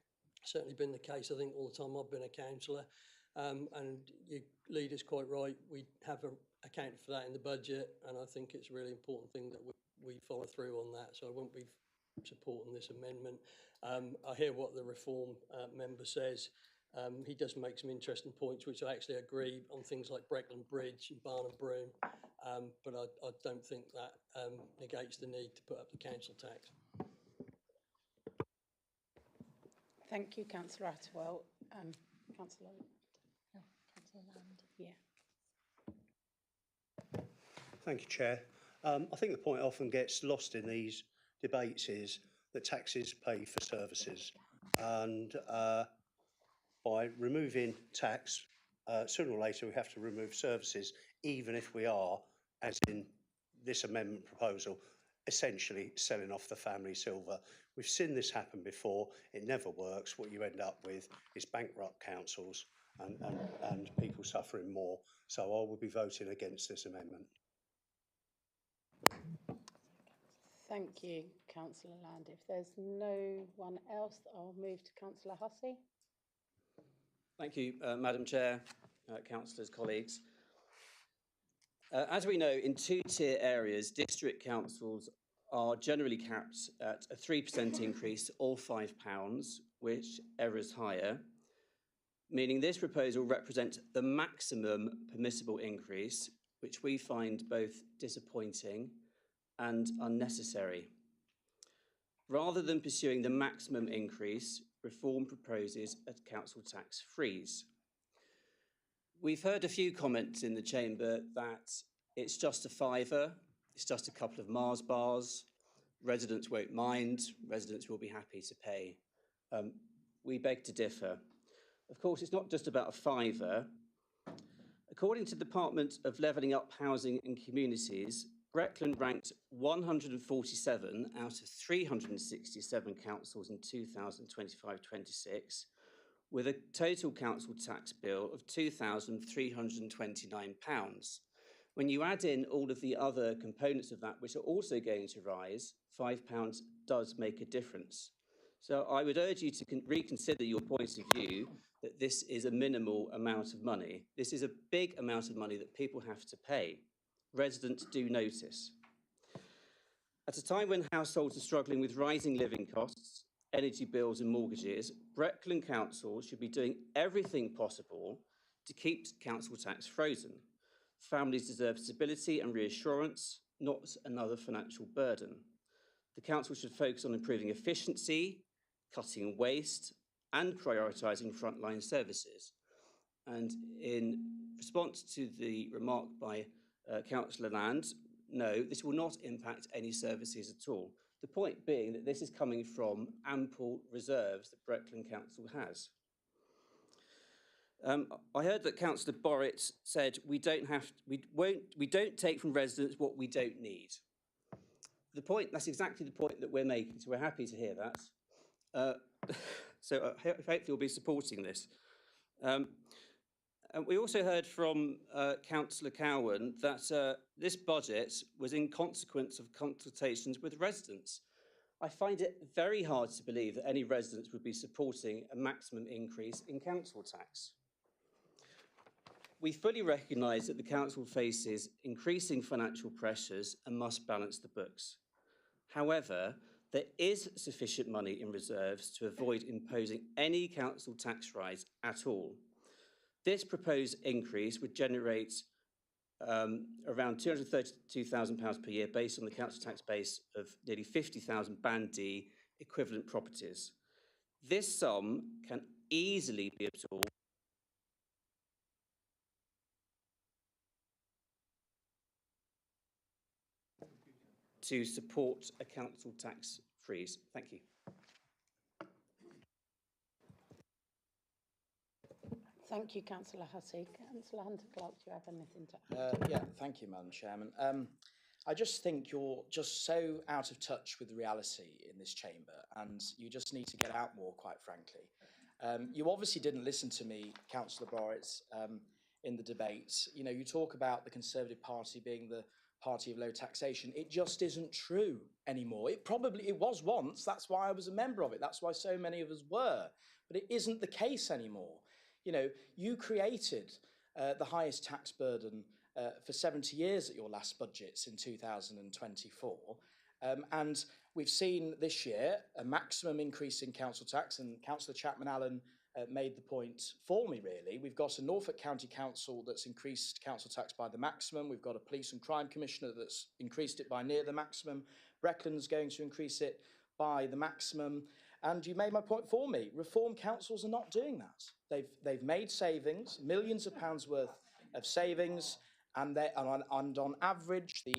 Certainly been the case, I think, all the time I've been a councillor. And your leader's quite right, we have accounted for that in the budget, and I think it's a really important thing that we follow through on that, so I won't be supporting this amendment. I hear what the Reform member says. He does make some interesting points, which I actually agree on, things like Breckland Bridge and Barn and Broom, but I don't think that negates the need to put up the council tax. Thank you, Councillor Attewell. Councillor Land. Yeah. Thank you, Chair. I think the point often gets lost in these debates is that taxes pay for services, and by removing tax, sooner or later we have to remove services, even if we are, as in this amendment proposal, essentially selling off the family silver. We've seen this happen before. It never works. What you end up with is bankrupt councils and people suffering more. So I will be voting against this amendment. Thank you, Councillor Land. If there's no one else, I'll move to Councillor Hussey. Thank you, Madam Chair, councillors, colleagues. As we know, in two-tier areas, district councils are generally capped at a 3% increase or £5, whichever is higher, meaning this proposal represents the maximum permissible increase, which we find both disappointing and unnecessary. Rather than pursuing the maximum increase, Reform proposes a council tax freeze. We've heard a few comments in the chamber that it's just a fiver, it's just a couple of Mars bars, residents won't mind, residents will be happy to pay. We beg to differ. Of course, it's not just about a fiver. According to the Department of Levelling Up Housing and Communities, Breckland ranked 147 out of 367 councils in 2025-26, with a total council tax bill of £2,329. When you add in all of the other components of that, which are also going to rise, £5 does make a difference. So I would urge you to reconsider your point of view that this is a minimal amount of money. This is a big amount of money that people have to pay. Residents do notice. At a time when households are struggling with rising living costs, energy bills and mortgages, Breckland Council should be doing everything possible to keep council tax frozen. Families deserve stability and reassurance, not another financial burden. The council should focus on improving efficiency, cutting waste, and prioritising frontline services. And in response to the remark by Councillor Land, no, this will not impact any services at all. The point being that this is coming from ample reserves that Breckland Council has. I heard that Councillor Borrett said we don't take from residents what we don't need. That's exactly the point that we're making, so we're happy to hear that. So hopefully you'll be supporting this. And we also heard from Councillor Cowan that this budget was in consequence of consultations with residents. I find it very hard to believe that any residents would be supporting a maximum increase in council tax. We fully recognise that the council faces increasing financial pressures and must balance the books. However, there is sufficient money in reserves to avoid imposing any council tax rise at all. This proposed increase would generate around £232,000 per year based on the council tax base of nearly 50,000 Band D equivalent properties. This sum can easily be absorbed to support a council tax freeze. Thank you. Thank you, Councillor Hussey. Councillor Hunter-Clark, do you have anything to add? Yeah, thank you, Madam Chairman. I just think you're just so out of touch with reality in this chamber, and you just need to get out more, quite frankly. You obviously didn't listen to me, Councillor Borrett, in the debate. You know, you talk about the Conservative Party being the party of low taxation. It just isn't true anymore. It was once. That's why I was a member of it. That's why so many of us were. But it isn't the case anymore. You know, you created the highest tax burden for 70 years at your last budgets in 2024. And we've seen this year a maximum increase in council tax, and Councillor Chapman-Allen made the point for me, really. We've got a Norfolk County Council that's increased council tax by the maximum. We've got a Police and Crime Commissioner that's increased it by near the maximum. Breckland's going to increase it by the maximum. And you made my point for me. Reform councils are not doing that. They've made savings, millions of pounds worth of savings, and on average, the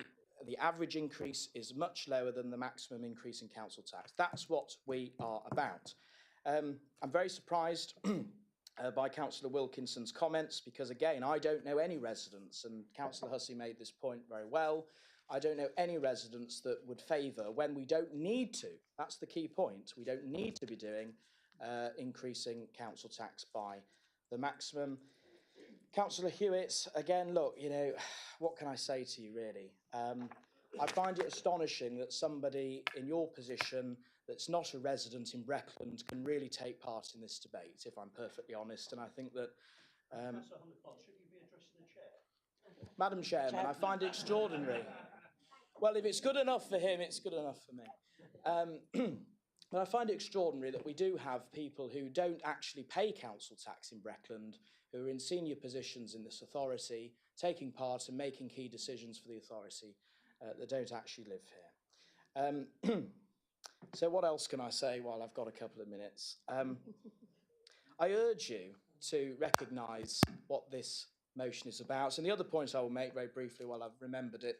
average increase is much lower than the maximum increase in council tax. That's what we are about. I'm very surprised by Councillor Wilkinson's comments because, again, I don't know any residents, and Councillor Hussey made this point very well. I don't know any residents that would favour, when we don't need to, that's the key point, we don't need to be doing increasing council tax by the maximum. Councillor Hewitt, again, look, you know, what can I say to you, really? I find it astonishing that somebody in your position that's not a resident in Breckland can really take part in this debate, if I'm perfectly honest. And I think that, Councillor Hunter-Clark, should you be addressing the chair? Madam Chairman, I find it extraordinary. Well, if it's good enough for him, it's good enough for me. But I find it extraordinary that we do have people who don't actually pay council tax in Breckland, who are in senior positions in this authority, taking part and making key decisions for the authority that don't actually live here. So what else can I say while I've got a couple of minutes? I urge you to recognise what this motion is about. And the other point I will make very briefly while I've remembered it,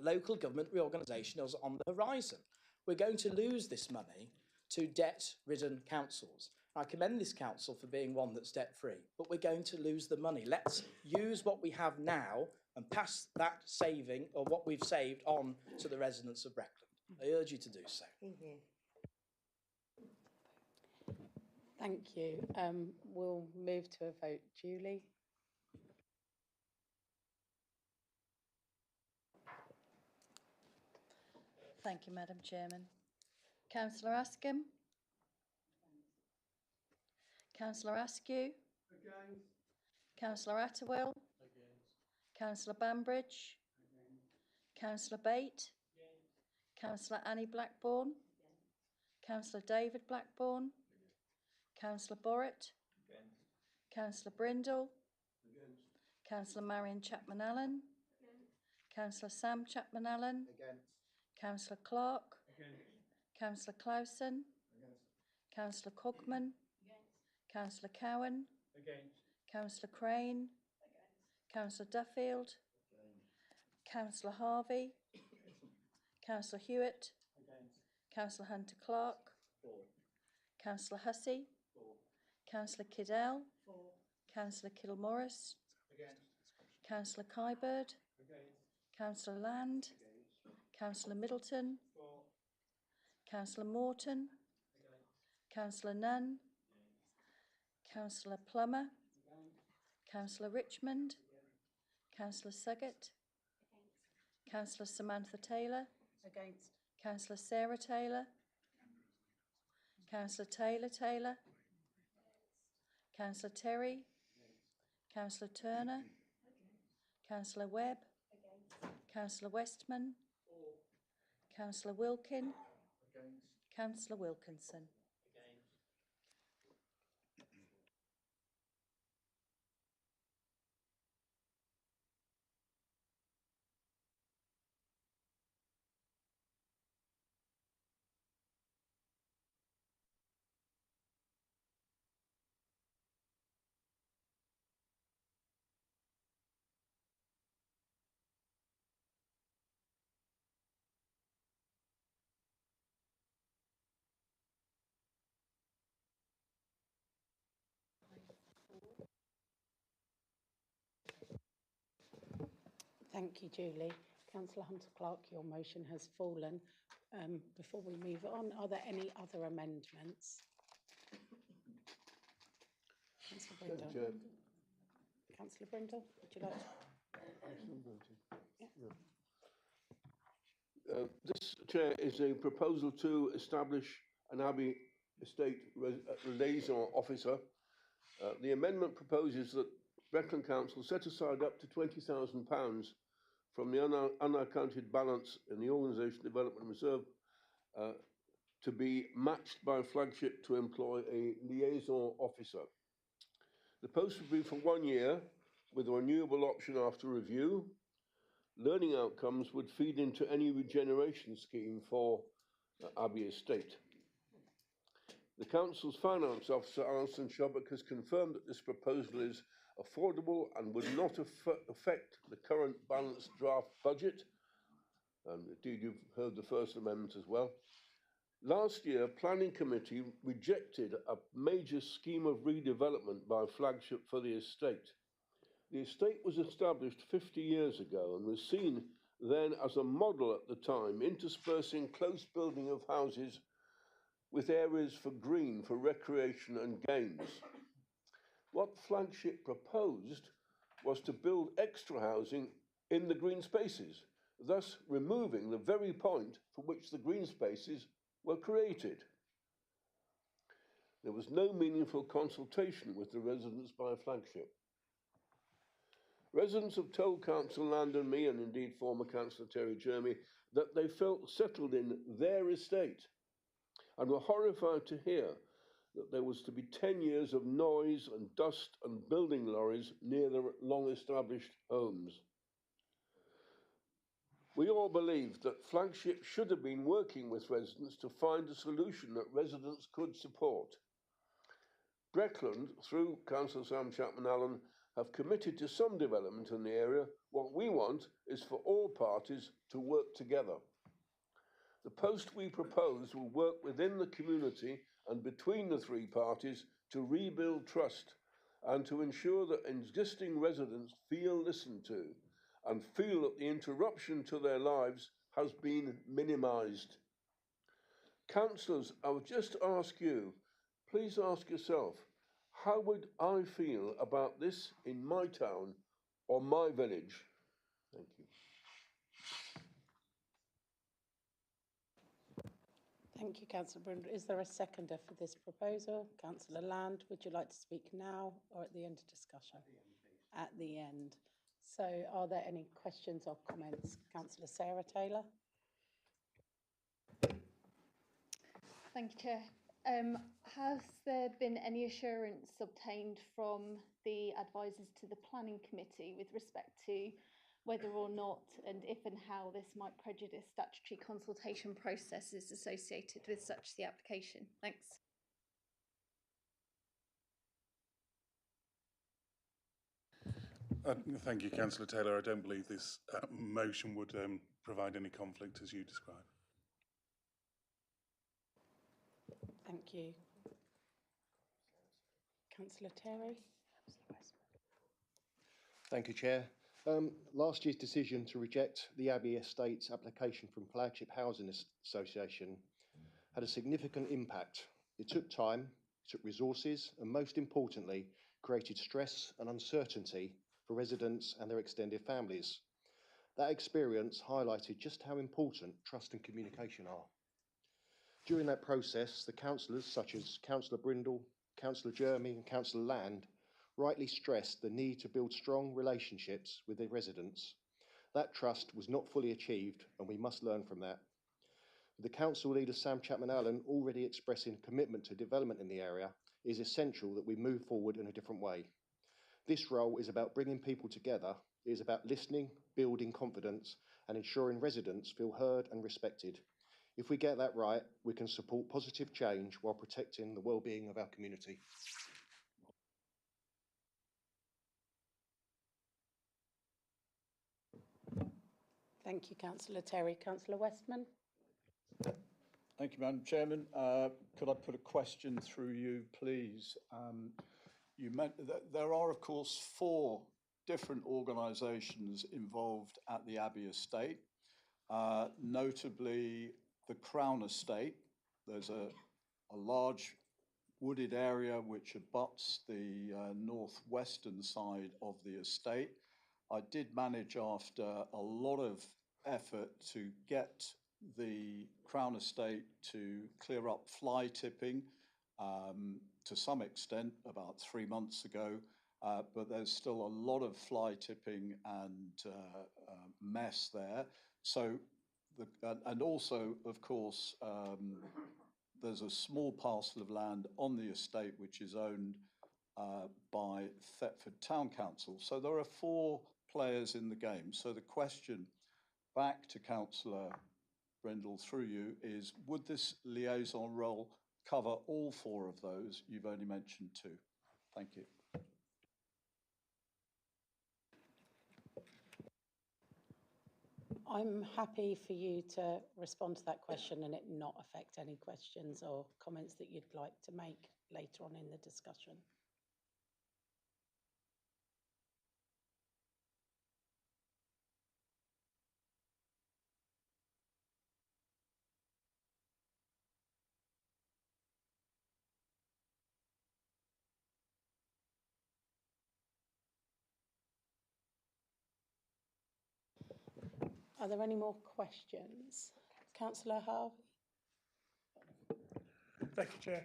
local government reorganisation is on the horizon. We're going to lose this money to debt-ridden councils. I commend this council for being one that's debt-free, but we're going to lose the money. Let's use what we have now and pass that saving, or what we've saved, on to the residents of Breckland. I urge you to do so. Thank you. We'll move to a vote. Julie? Thank you, Madam Chairman. Councillor Askham? Councillor Askew? Against. Councillor Atterwill? Against. Councillor Bambridge? Councillor Bate? Councillor Annie Blackburn? Councillor David Blackburn? Councillor Borrett? Councillor Brindle? Councillor Marion Chapman-Allen? Councillor Sam Chapman-Allen? Councillor Clark? Councillor Clausen? Councillor Cogman? Councillor Cowan? Councillor Crane? Councillor Duffield? Councillor Harvey? Councillor Hewitt? Councillor Hunter-Clark? Councillor Hussey? Councillor Kiddell? Councillor Kilmorris? Councillor Kybird? Councillor Land? Councillor Middleton? Councillor Morton? Councillor Nunn? Councillor Plummer? Councillor Richmond? Councillor Suggett? Councillor Samantha Taylor? Against. Councillor Sarah Taylor? Councillor Taylor? Councillor Terry? Councillor Turner? Councillor Webb? Councillor Westman? Councillor Wilkin? Councillor Wilkinson? Thank you, Julie. Councillor Hunter-Clark, your motion has fallen. Before we move on, are there any other amendments? Councillor Brindle. Councillor Brindle, would you like to? This, Chair, is a proposal to establish an Abbey Estate liaison officer. The amendment proposes that Breckland Council set aside up to £20,000 from the unaccounted balance in the Organisation Development Reserve to be matched by a flagship to employ a liaison officer. The post would be for 1 year with a renewable option after review. Learning outcomes would feed into any regeneration scheme for Abbey Estate. The Council's Finance Officer, Alison Shubbock, has confirmed that this proposal is affordable and would not affect the current balanced draft budget. And indeed, you've heard the first amendment as well. Last year, Planning Committee rejected a major scheme of redevelopment by flagship for the estate. The estate was established 50 years ago and was seen then as a model at the time, interspersing close building of houses with areas for green, for recreation and games. What flagship proposed was to build extra housing in the green spaces, thus removing the very point for which the green spaces were created. There was no meaningful consultation with the residents by a flagship. Residents have told Councillor Land and me, and indeed former Councillor Terry Jeremy, that they felt settled in their estate and were horrified to hear that there was to be 10 years of noise and dust and building lorries near their long-established homes. We all believed that Flagship should have been working with residents to find a solution that residents could support. Breckland, through Councillor Sam Chapman-Allen, have committed to some development in the area. What we want is for all parties to work together. The post we propose will work within the community and between the three parties to rebuild trust and to ensure that existing residents feel listened to and feel that the interruption to their lives has been minimised. Councillors, I would just ask you, please ask yourself, how would I feel about this in my town or my village? Thank you. Thank you, Councillor Brindle. Is there a seconder for this proposal? Councillor Land, would you like to speak now or at the end of discussion? At the end. So are there any questions or comments? Councillor Sarah Taylor. Thank you, Chair. Has there been any assurance obtained from the advisors to the Planning Committee with respect to whether or not and if and how this might prejudice statutory consultation processes associated with such the application? Thanks. Thank you, Councillor Taylor. I don't believe this motion would provide any conflict as you describe. Thank you. Councillor Terry. Thank you, Chair. Last year's decision to reject the Abbey Estates application from Flagship Housing Association had a significant impact. It took time, it took resources, and most importantly, created stress and uncertainty for residents and their extended families. That experience highlighted just how important trust and communication are. During that process, the councillors, such as Councillor Brindle, Councillor Jeremy and Councillor Land, rightly stressed the need to build strong relationships with their residents. That trust was not fully achieved, and we must learn from that. With the council leader Sam Chapman-Allen already expressing commitment to development in the area, it is essential that we move forward in a different way. This role is about bringing people together. It is about listening, building confidence, and ensuring residents feel heard and respected. If we get that right, we can support positive change while protecting the well-being of our community. Thank you, Councillor Terry. Councillor Westman. Thank you, Madam Chairman. Could I put a question through you, please? You meant that there are, of course, 4 different organisations involved at the Abbey Estate, notably the Crown Estate. There's a large wooded area which abuts the northwestern side of the estate. I did manage, after a lot of effort, to get the Crown Estate to clear up fly tipping to some extent about 3 months ago, but there's still a lot of fly tipping and mess there. So, and also, of course, there's a small parcel of land on the estate which is owned by Thetford Town Council. So there are 4 players in the game. So the question back to Councillor Brindle through you is, would this liaison role cover all 4 of those? You've only mentioned 2. Thank you. I'm happy for you to respond to that question and it not affect any questions or comments that you'd like to make later on in the discussion. Are there any more questions? Councillor Harvey? Thank you, Chair.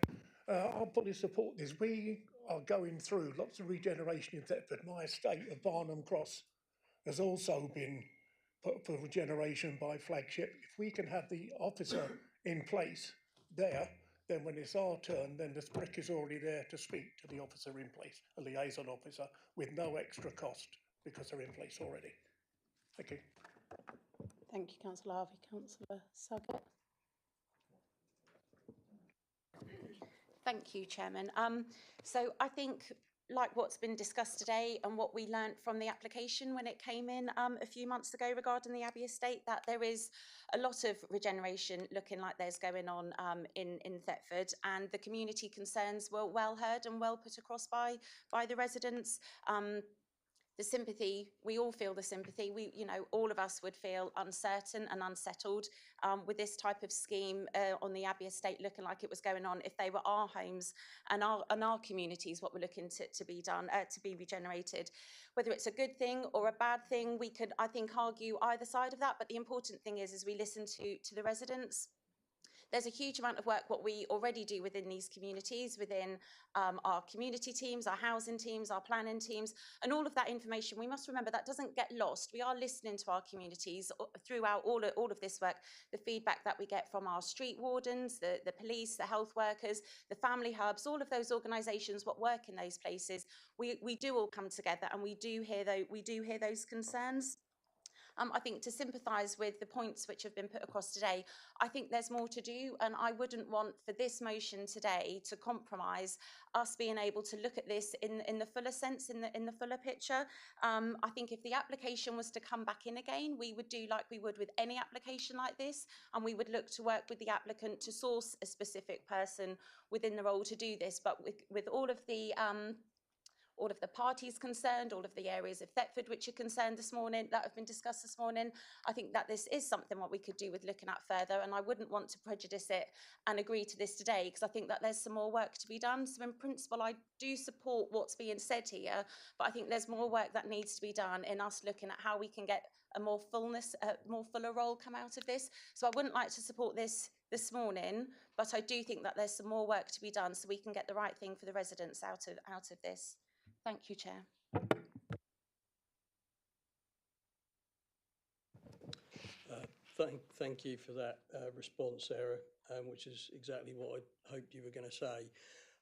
I'll fully support this. We are going through lots of regeneration in Thetford. My estate of Barnham Cross has also been put for regeneration by Flagship. If we can have the officer in place there, then when it's our turn, then the brick is already there to speak to the officer in place, a liaison officer, with no extra cost because they're in place already. Thank you. Thank you, Councillor Harvey. Councillor Suggett. Thank you, Chairman. So I think, like what's been discussed today and what we learnt from the application when it came in a few months ago regarding the Abbey estate, that there is a lot of regeneration looking like there's going on in Thetford, and the community concerns were well heard and well put across by the residents. The sympathy, we all feel the sympathy. All of us would feel uncertain and unsettled with this type of scheme on the Abbey estate looking like it was going on if they were our homes and our communities, what we're looking to be done, to be regenerated. Whether it's a good thing or a bad thing, we could, I think, argue either side of that. But the important thing is we listen to the residents. There's a huge amount of work what we already do within these communities, within our community teams, our housing teams, our planning teams, and all of that information. We must remember that doesn't get lost. We are listening to our communities throughout all of this work, the feedback that we get from our street wardens, the police, the health workers, the family hubs, all of those organisations what work in those places. We do all come together and we do hear those concerns. I think to sympathise with the points which have been put across today, I think there's more to do, and I wouldn't want for this motion today to compromise us being able to look at this in the fuller sense, in the fuller picture. I think if the application was to come back in again, we would do like we would with any application like this, and we would look to work with the applicant to source a specific person within the role to do this. But with all of the parties concerned, all of the areas of Thetford which are concerned this morning, that have been discussed this morning, I think that this is something what we could do with looking at further, and I wouldn't want to prejudice it and agree to this today because I think that there's some more work to be done. So in principle, I do support what's being said here, but I think there's more work that needs to be done in us looking at how we can get a more fuller role come out of this. So I wouldn't like to support this morning, but I do think that there's some more work to be done so we can get the right thing for the residents out of this. Thank you, Chair. Thank you for that response, Sarah, which is exactly what I hoped you were going to say.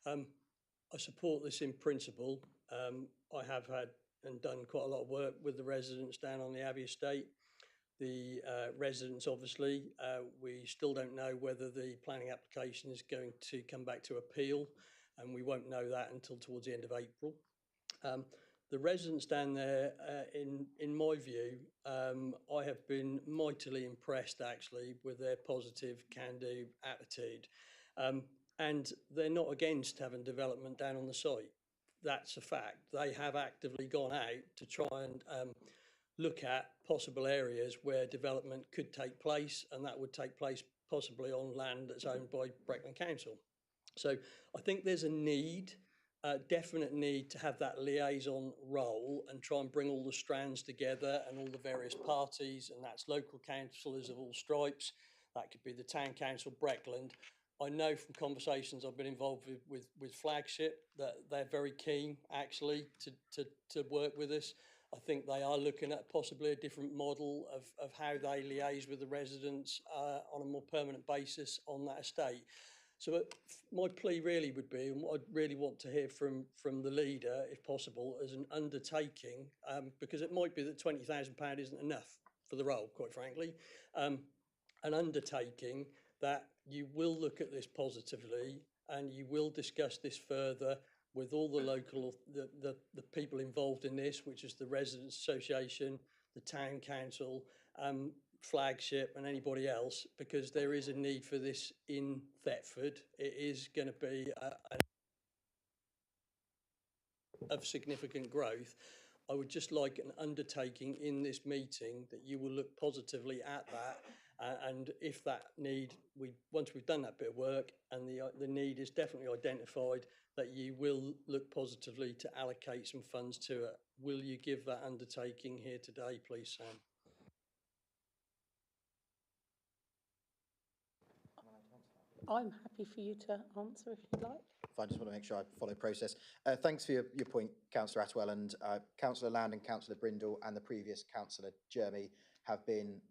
I support this in principle. I have had and done quite a lot of work with the residents down on the Abbey estate. The residents, obviously, we still don't know whether the planning application is going to come back to appeal, and we won't know that until towards the end of April. The residents down there, in my view, I have been mightily impressed actually with their positive can-do attitude. And they're not against having development down on the site. That's a fact. They have actively gone out to try and look at possible areas where development could take place, and that would take place possibly on land that's owned by Breckland Council. So I think there's a need, definite need to have that liaison role and try and bring all the strands together and all the various parties, and that's local councillors of all stripes. That could be the town council, Breckland. I know from conversations I've been involved with Flagship that they're very keen actually to work with us. I think they are looking at possibly a different model of how they liaise with the residents on a more permanent basis on that estate. So my plea really would be, and what I'd really want to hear from the leader, if possible, as an undertaking, because it might be that £20,000 isn't enough for the role, quite frankly, an undertaking that you will look at this positively and you will discuss this further with all the local, the people involved in this, which is the Residents Association, the Town Council, Flagship and anybody else, because there is a need for this in Thetford. It is going to be of significant growth. I would just like an undertaking in this meeting that you will look positively at that, and if that need, once we've done that bit of work and the need is definitely identified, that you will look positively to allocate some funds to it. Will you give that undertaking here today, please, Sam? I'm happy for you to answer if you'd like. I just want to make sure I follow process. Thanks for your point, Councillor Atwell, and Councillor Land and Councillor Brindle and the previous Councillor Jeremy have been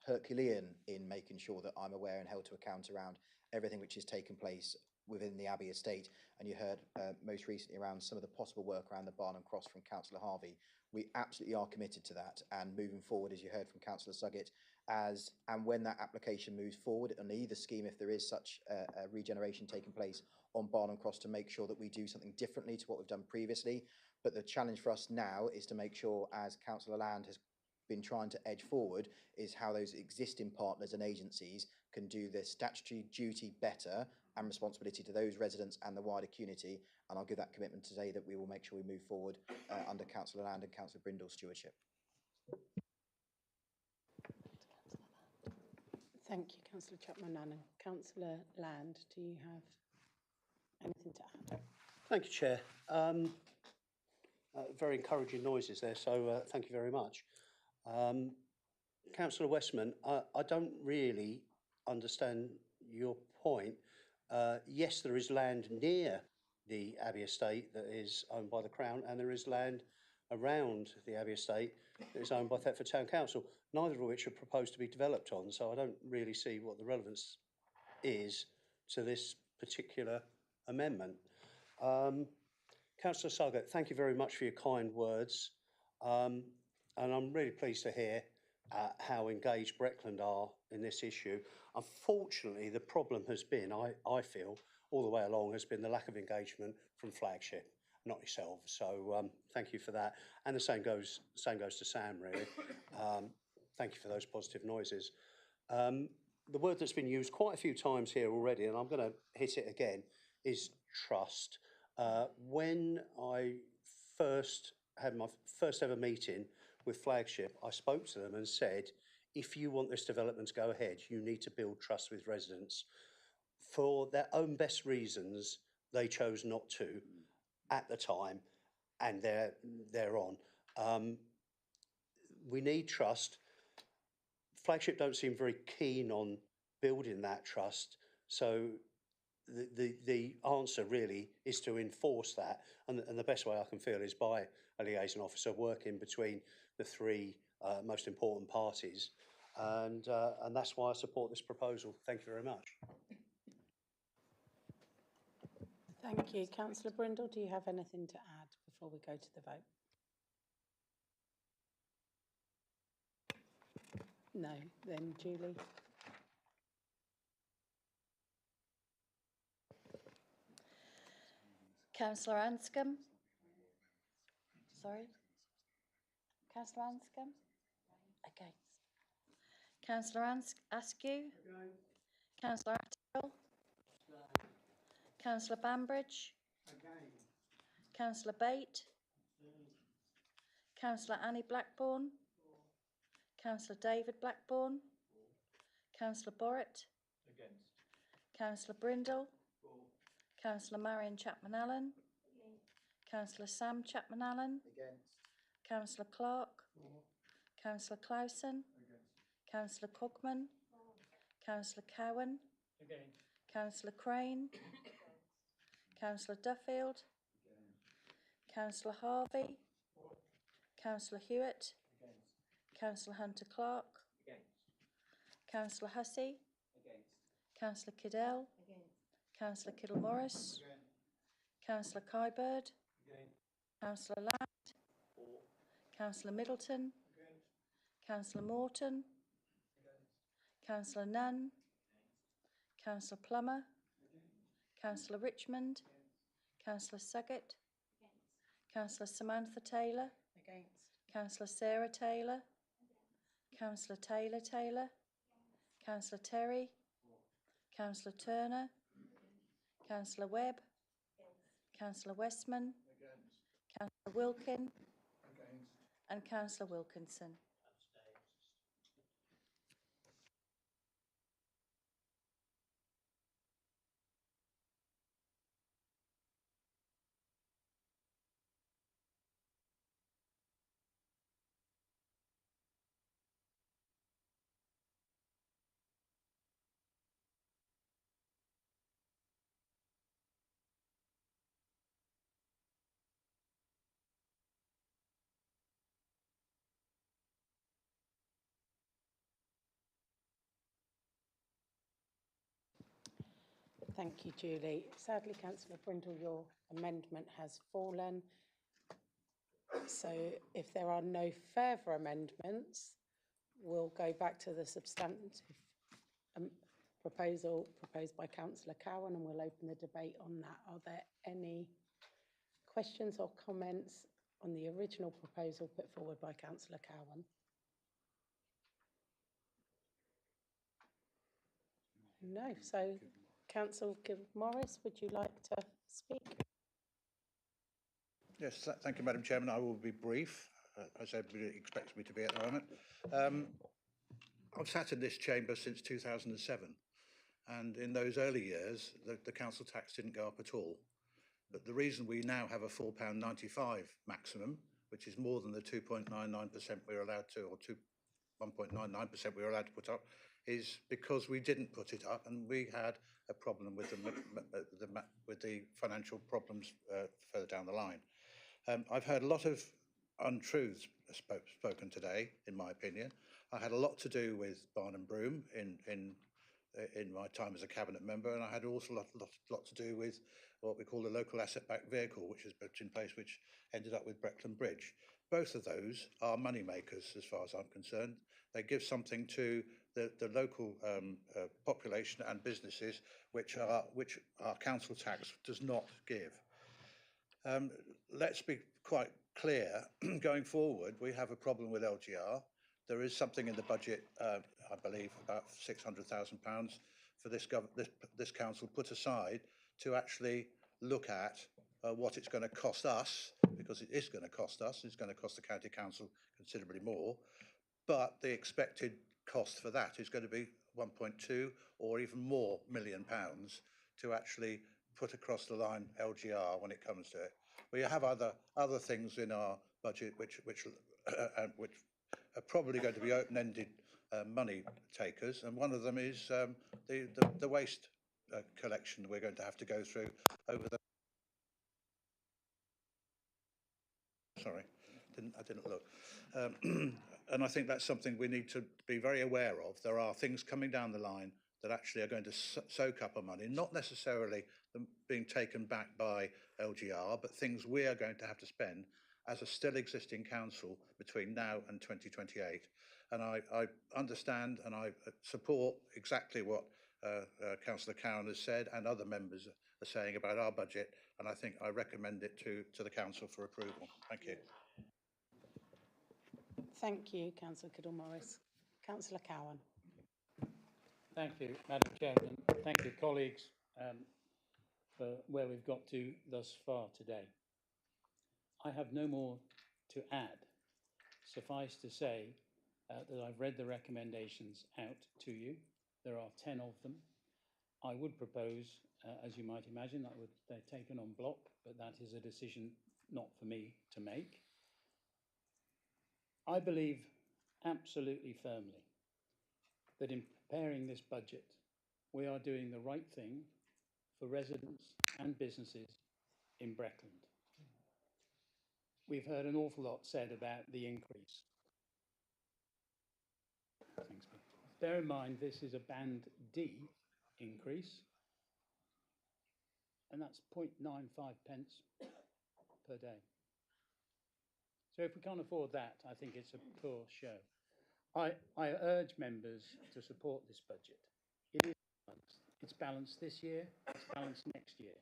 Herculean in making sure that I'm aware and held to account around everything which has taken place within the Abbey estate. And you heard most recently around some of the possible work around the Barnum Cross from Councillor Harvey. We absolutely are committed to that, and moving forward, as you heard from Councillor Suggett, as and when that application moves forward on either scheme, if there is such a regeneration taking place on Barnum Cross, to make sure that we do something differently to what we've done previously. But the challenge for us now is to make sure, as Councillor Land has been trying to edge forward, is how those existing partners and agencies can do their statutory duty better and responsibility to those residents and the wider community. And I'll give that commitment today that we will make sure we move forward under Councillor Land and Councillor Brindle's stewardship. Thank you, Councillor Chapman-Allen. Councillor Land, do you have anything to add? Thank you, Chair. Very encouraging noises there, so thank you very much. Councillor Westman, I don't really understand your point. Yes, there is land near the Abbey estate that is owned by the Crown, and there is land around the Abbey estate that is owned by Thetford Town Council, neither of which are proposed to be developed on. So I don't really see what the relevance is to this particular amendment. Councillor Suggett, thank you very much for your kind words. And I'm really pleased to hear how engaged Breckland are in this issue. Unfortunately, the problem has been, I feel, all the way along, has been the lack of engagement from Flagship, not yourselves. So thank you for that. And the same goes to Sam, really. Thank you for those positive noises. The word that's been used quite a few times here already, and I'm going to hit it again, is trust. When I first had my first ever meeting with Flagship, I spoke to them and said, if you want this development to go ahead, you need to build trust with residents. For their own best reasons, they chose not to at the time, and they're on. We need trust. Flagship don't seem very keen on building that trust, so the answer really is to enforce that, and the best way I can feel is by a liaison officer working between the three most important parties, and that's why I support this proposal. Thank you very much. Thank you. Councillor Brindle, do you have anything to add before we go to the vote? No. Then Julie. Councillor Anscombe? Sorry? Councillor Anscombe? Against. Councillor Askew? Councillor Atwell? Councillor Bambridge? Councillor Bate? Councillor Annie Blackburn? Councillor David Blackburn? Councillor Borrett? Against. Councillor Brindle? Councillor Marion Chapman-Allen? Councillor Sam Chapman-Allen? Against. Councillor Clark? Councillor Clausen? Councillor Cogman? Councillor Cowan? Against. Councillor Crane? Councillor Duffield? Councillor Harvey? Councillor Hewitt? Councillor Hunter-Clark? Councillor Hussey? Councillor Kiddell? Councillor Kittle-Morris? Councillor Kybird? Councillor Ladd? Councillor Middleton? Councillor Morton? Councillor Nunn? Councillor Plummer? Councillor Richmond? Councillor Suggett? Councillor Samantha Taylor? Councillor Sarah Taylor? Councillor Taylor? Councillor Terry? Councillor Turner? Councillor Webb? Councillor Westman? Councillor Wilkin? And Councillor Wilkinson. Thank you, Julie. Sadly, Councillor Brindle, your amendment has fallen. So if there are no further amendments, we'll go back to the substantive proposal proposed by Councillor Cowan, and we'll open the debate on that. Are there any questions or comments on the original proposal put forward by Councillor Cowan? No. So, Councillor Morris, would you like to speak? Yes, thank you, Madam Chairman. I will be brief, as everybody expects me to be at the moment. I've sat in this chamber since 2007, and in those early years, the council tax didn't go up at all. But the reason we now have a £4.95 maximum, which is more than the 2.99% we're allowed to, or 1.99% we were allowed to put up, is because we didn't put it up, and we had a problem with the financial problems further down the line. I've heard a lot of untruths spoken today, in my opinion. I had a lot to do with Barnum Broom in my time as a cabinet member, and I had also a lot to do with what we call the local asset-backed vehicle, which was put in place, which ended up with Breckland Bridge. Both of those are money makers, as far as I'm concerned. They give something to the local population and businesses, which our council tax does not give. Let's be quite clear. Going forward, we have a problem with LGR. There is something in the budget, I believe, about £600,000 for this council put aside to actually look at what it's going to cost us, because it is going to cost us. It's going to cost the county council considerably more, but the expected cost for that is going to be 1.2 or even more million pounds to actually put across the line LGR when it comes to it. We have other things in our budget which are probably going to be open-ended money takers, and one of them is the waste collection we're going to have to go through over the. Sorry, I didn't look. And I think that's something we need to be very aware of. There are things coming down the line that actually are going to soak up our money, not necessarily them being taken back by LGR, but things we are going to have to spend as a still existing council between now and 2028. And I understand and I support exactly what Councillor Cowan has said and other members are saying about our budget, and I think I recommend it to the council for approval. Thank you. Thank you, Councillor Kiddle-Morris. Councillor Cowan. Thank you, Madam Chairman. Thank you, colleagues, for where we've got to thus far today. I have no more to add. Suffice to say that I've read the recommendations out to you. There are 10 of them. I would propose, as you might imagine, that they're taken en bloc, but that is a decision not for me to make. I believe absolutely firmly that in preparing this budget, we are doing the right thing for residents and businesses in Breckland. We've heard an awful lot said about the increase. Thanks. Bear in mind, this is a Band D increase, and that's 0.95 pence per day. So if we can't afford that, I think it's a poor show. I urge members to support this budget. It is balanced. It's balanced this year, it's balanced next year.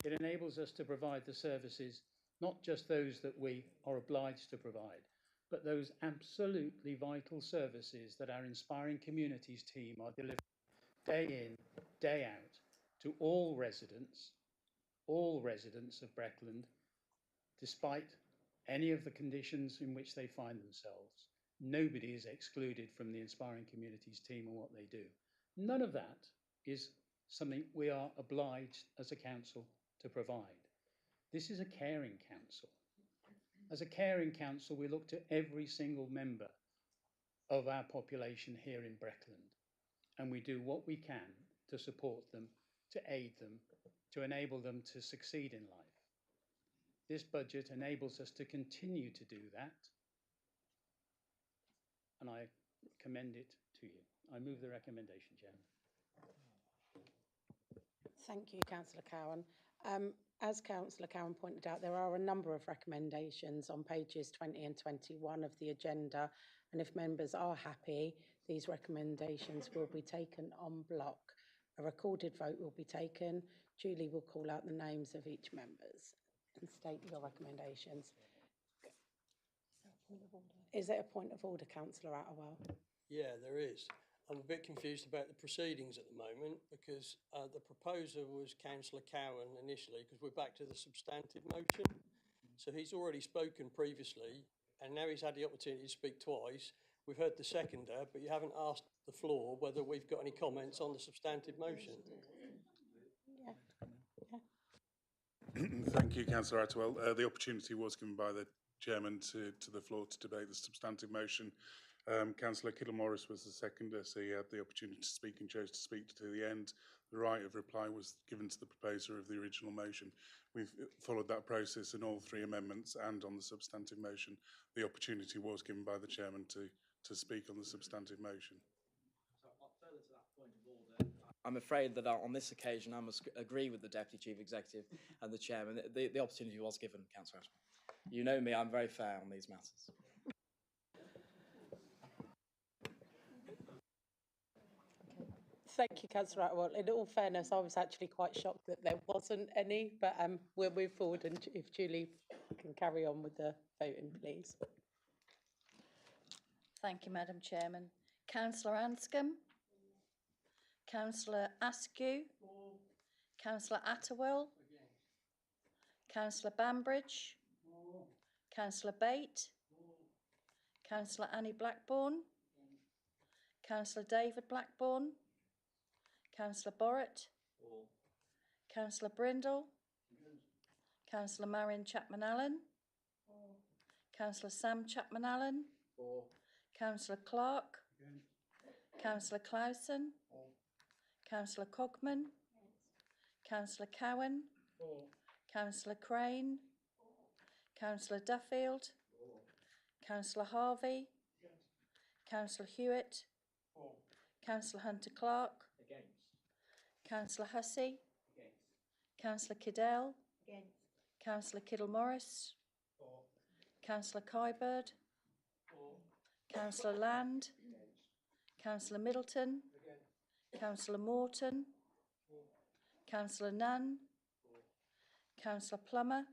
It enables us to provide the services, not just those that we are obliged to provide, but those absolutely vital services that our Inspiring Communities team are delivering day in, day out to all residents of Breckland, despite any of the conditions in which they find themselves. Nobody is excluded from the Inspiring Communities team and what they do. None of that is something we are obliged as a council to provide. This is a caring council. As a caring council, we look to every single member of our population here in Breckland, and we do what we can to support them, to aid them, to enable them to succeed in life. This budget enables us to continue to do that, and I commend it to you. I move the recommendation, Chairman. Thank you, Councillor Cowan. As Councillor Cowan pointed out, there are a number of recommendations on pages 20 and 21 of the agenda, and if members are happy, these recommendations will be taken en bloc. A recorded vote will be taken. Julie will call out the names of each members and state your recommendations. Is there a point of order, Councillor Attewell? Yeah, there is. I'm a bit confused about the proceedings at the moment because the proposer was Councillor Cowan initially, because we're back to the substantive motion. So he's already spoken previously and now he's had the opportunity to speak twice. We've heard the seconder, but you haven't asked the floor whether we've got any comments on the substantive motion. Thank you, Councillor Attewell. The opportunity was given by the chairman to the floor to debate the substantive motion. Councillor Kittle-Morris was the seconder, so he had the opportunity to speak and chose to speak to the end. The right of reply was given to the proposer of the original motion. We've followed that process in all three amendments and on the substantive motion. The opportunity was given by the chairman to speak on the substantive motion. I'm afraid that on this occasion I must agree with the Deputy Chief Executive and the Chairman. The opportunity was given, Councillor Ashman. You know me, I'm very fair on these matters. Thank you, Councillor Attewell. In all fairness, I was actually quite shocked that there wasn't any, but we'll move forward, and if Julie can carry on with the voting, please. Thank you, Madam Chairman. Councillor Anscombe? Councillor Askew? Councillor Attewell? Councillor Bambridge? Councillor Bate? Councillor Annie Blackburn? Councillor David Blackburn? Councillor Borrett? Councillor Brindle? Councillor Marion Chapman-Allen? Councillor Sam Chapman-Allen? Councillor Clark? Councillor Clausen? Councillor Cogman? Councillor Cowan? Councillor Crane? Councillor Duffield? Councillor Harvey? Councillor Hewitt? Councillor Hunter-Clark? Councillor Hussey? Councillor Cadell? Councillor Kittle-Morris? Councillor Kybird? Councillor Land? Councillor Middleton? Councillor Morton? Councillor Nunn? Councillor Plummer?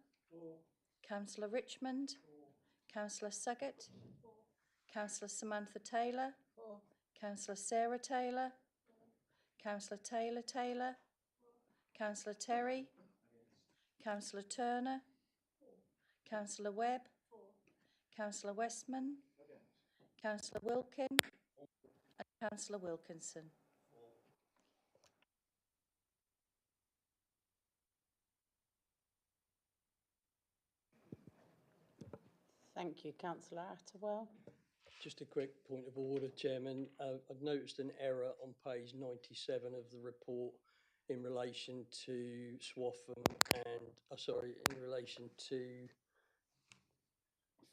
Councillor Richmond? Councillor Suggett? Councillor Samantha Taylor? Councillor Sarah Taylor? Councillor Taylor Taylor? Councillor Terry? Councillor Turner? Councillor Webb? Councillor Westman? Councillor Wilkin? And Councillor Wilkinson. Thank you, Councillor Attewell. Just a quick point of order, Chairman. I've noticed an error on page 97 of the report in relation to Swaffham and, in relation to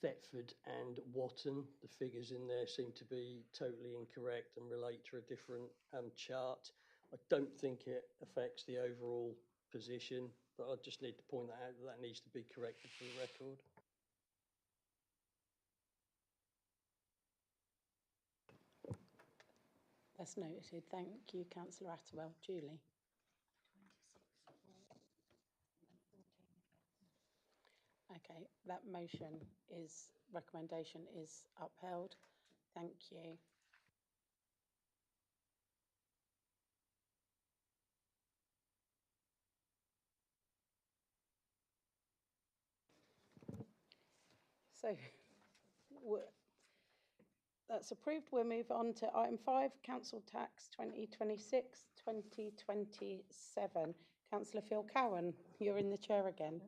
Thetford and Watton. The figures in there seem to be totally incorrect and relate to a different chart. I don't think it affects the overall position, but I just need to point that out, that needs to be corrected for the record. That's noted. Thank you, Councillor Attewell. Julie. Okay, that recommendation is upheld. Thank you. So that's approved. We'll move on to item 5, Council Tax 2026-2027. Councillor Phil Cowan, you're in the chair again.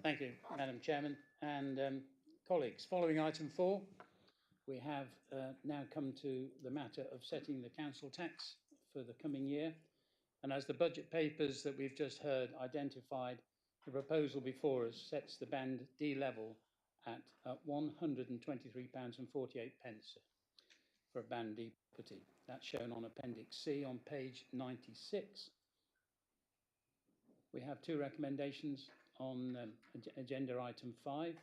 Thank you, Madam Chairman and colleagues. Following item 4, we have now come to the matter of setting the council tax for the coming year. And as the budget papers that we've just heard identified, the proposal before us sets the band D level at £123.48 for a band deputy. That's shown on Appendix C on page 96. We have two recommendations on agenda item 5.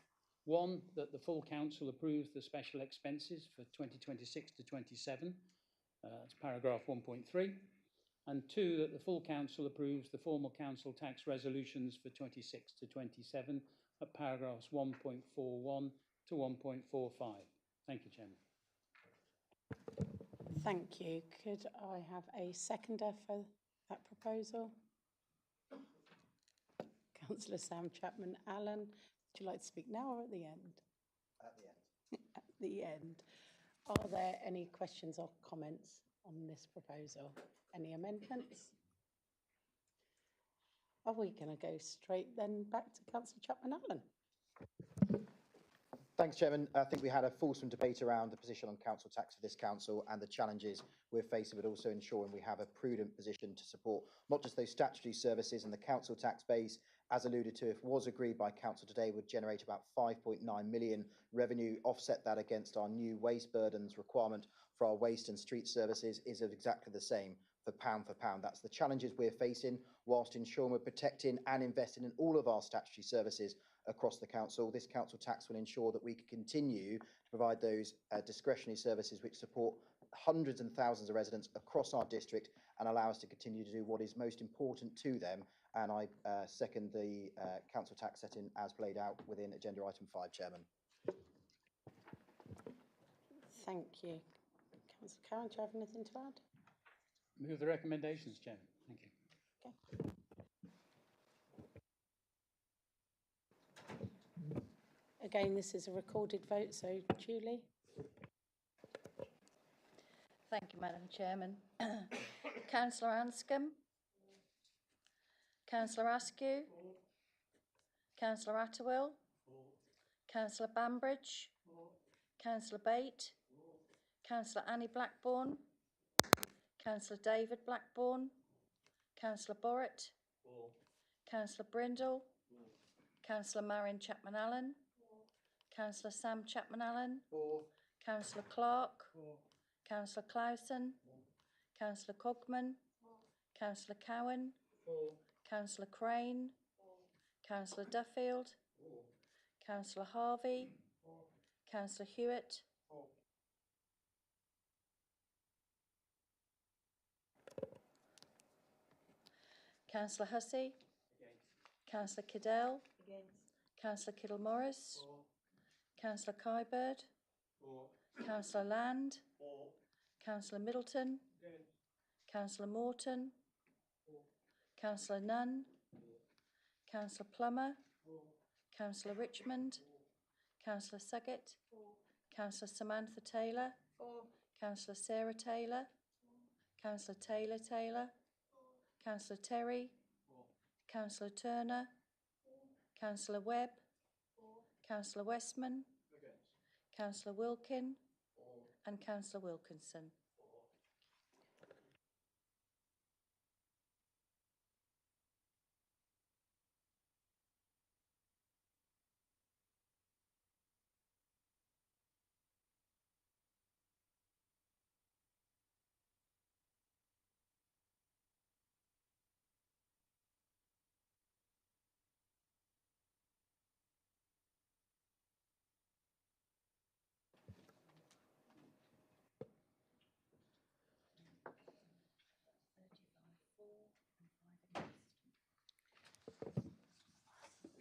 One, that the full council approves the special expenses for 2026 to 27. That's paragraph 1.3. And 2, that the full council approves the formal council tax resolutions for 26 to 27 at paragraphs 1.41 to 1.45. Thank you, Chairman. Thank you. Could I have a seconder for that proposal? Councillor Sam Chapman-Allen, would you like to speak now or at the end? At the end. At the end. Are there any questions or comments on this proposal? Any amendments? Are we going to go straight then back to Councillor Chapman-Allen? Thanks, Chairman. I think we had a fulsome debate around the position on council tax for this council and the challenges we're facing, but also ensuring we have a prudent position to support not just those statutory services and the council tax base, as alluded to, if was agreed by council today, would generate about 5.9 million revenue. Offset that against our new waste burdens requirement for our waste and street services is of exactly the same for pound. That's the challenges we're facing whilst ensuring we're protecting and investing in all of our statutory services across the council. This council tax will ensure that we can continue to provide those discretionary services which support hundreds and thousands of residents across our district and allow us to continue to do what is most important to them. And I second the council tax setting as played out within agenda item 5, Chairman. Thank you. Councillor Cowan, do you have anything to add? Move the recommendations, Chairman. Thank you. Okay. Again, this is a recorded vote, so Julie. Thank you, Madam Chairman. Councillor Anscombe. Councillor Askew. Councillor Atterwill. Councillor Bambridge. Councillor Bate. Councillor Annie Blackburn. Councillor David Blackburn. Councillor Borrett. Councillor Brindle. Councillor Marion Chapman-Allen. Councillor Sam Chapman-Allen. Councillor Clark. Councillor Clausen. Councillor Cogman. Councillor Cowan. Councillor Crane. Councillor Duffield. Councillor Harvey. Councillor Hewitt. Councillor Hussey. Councillor Cadell. Councillor Kittle-Morris. Councillor Kybird. Councillor Land. Councillor Middleton. Councillor Morton. Councillor Nunn. Councillor Plummer. Councillor Richmond. Councillor Suggett. Councillor Samantha Taylor. Councillor Sarah Taylor. Councillor Taylor. Councillor Terry. Councillor Turner. Councillor Webb. Councillor Westman. Councillor Wilkin. And Councillor Wilkinson.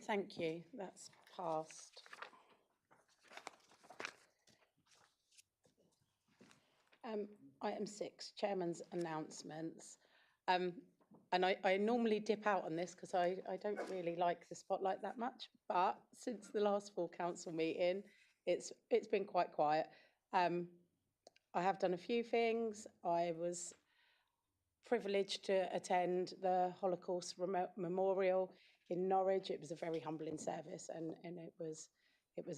Thank you. That's passed. Item 6, Chairman's announcements. And I normally dip out on this because I don't really like the spotlight that much, but since the last full council meeting, it's been quite quiet. I have done a few things. I was privileged to attend the Holocaust Memorial in Norwich. It was a very humbling service, and it was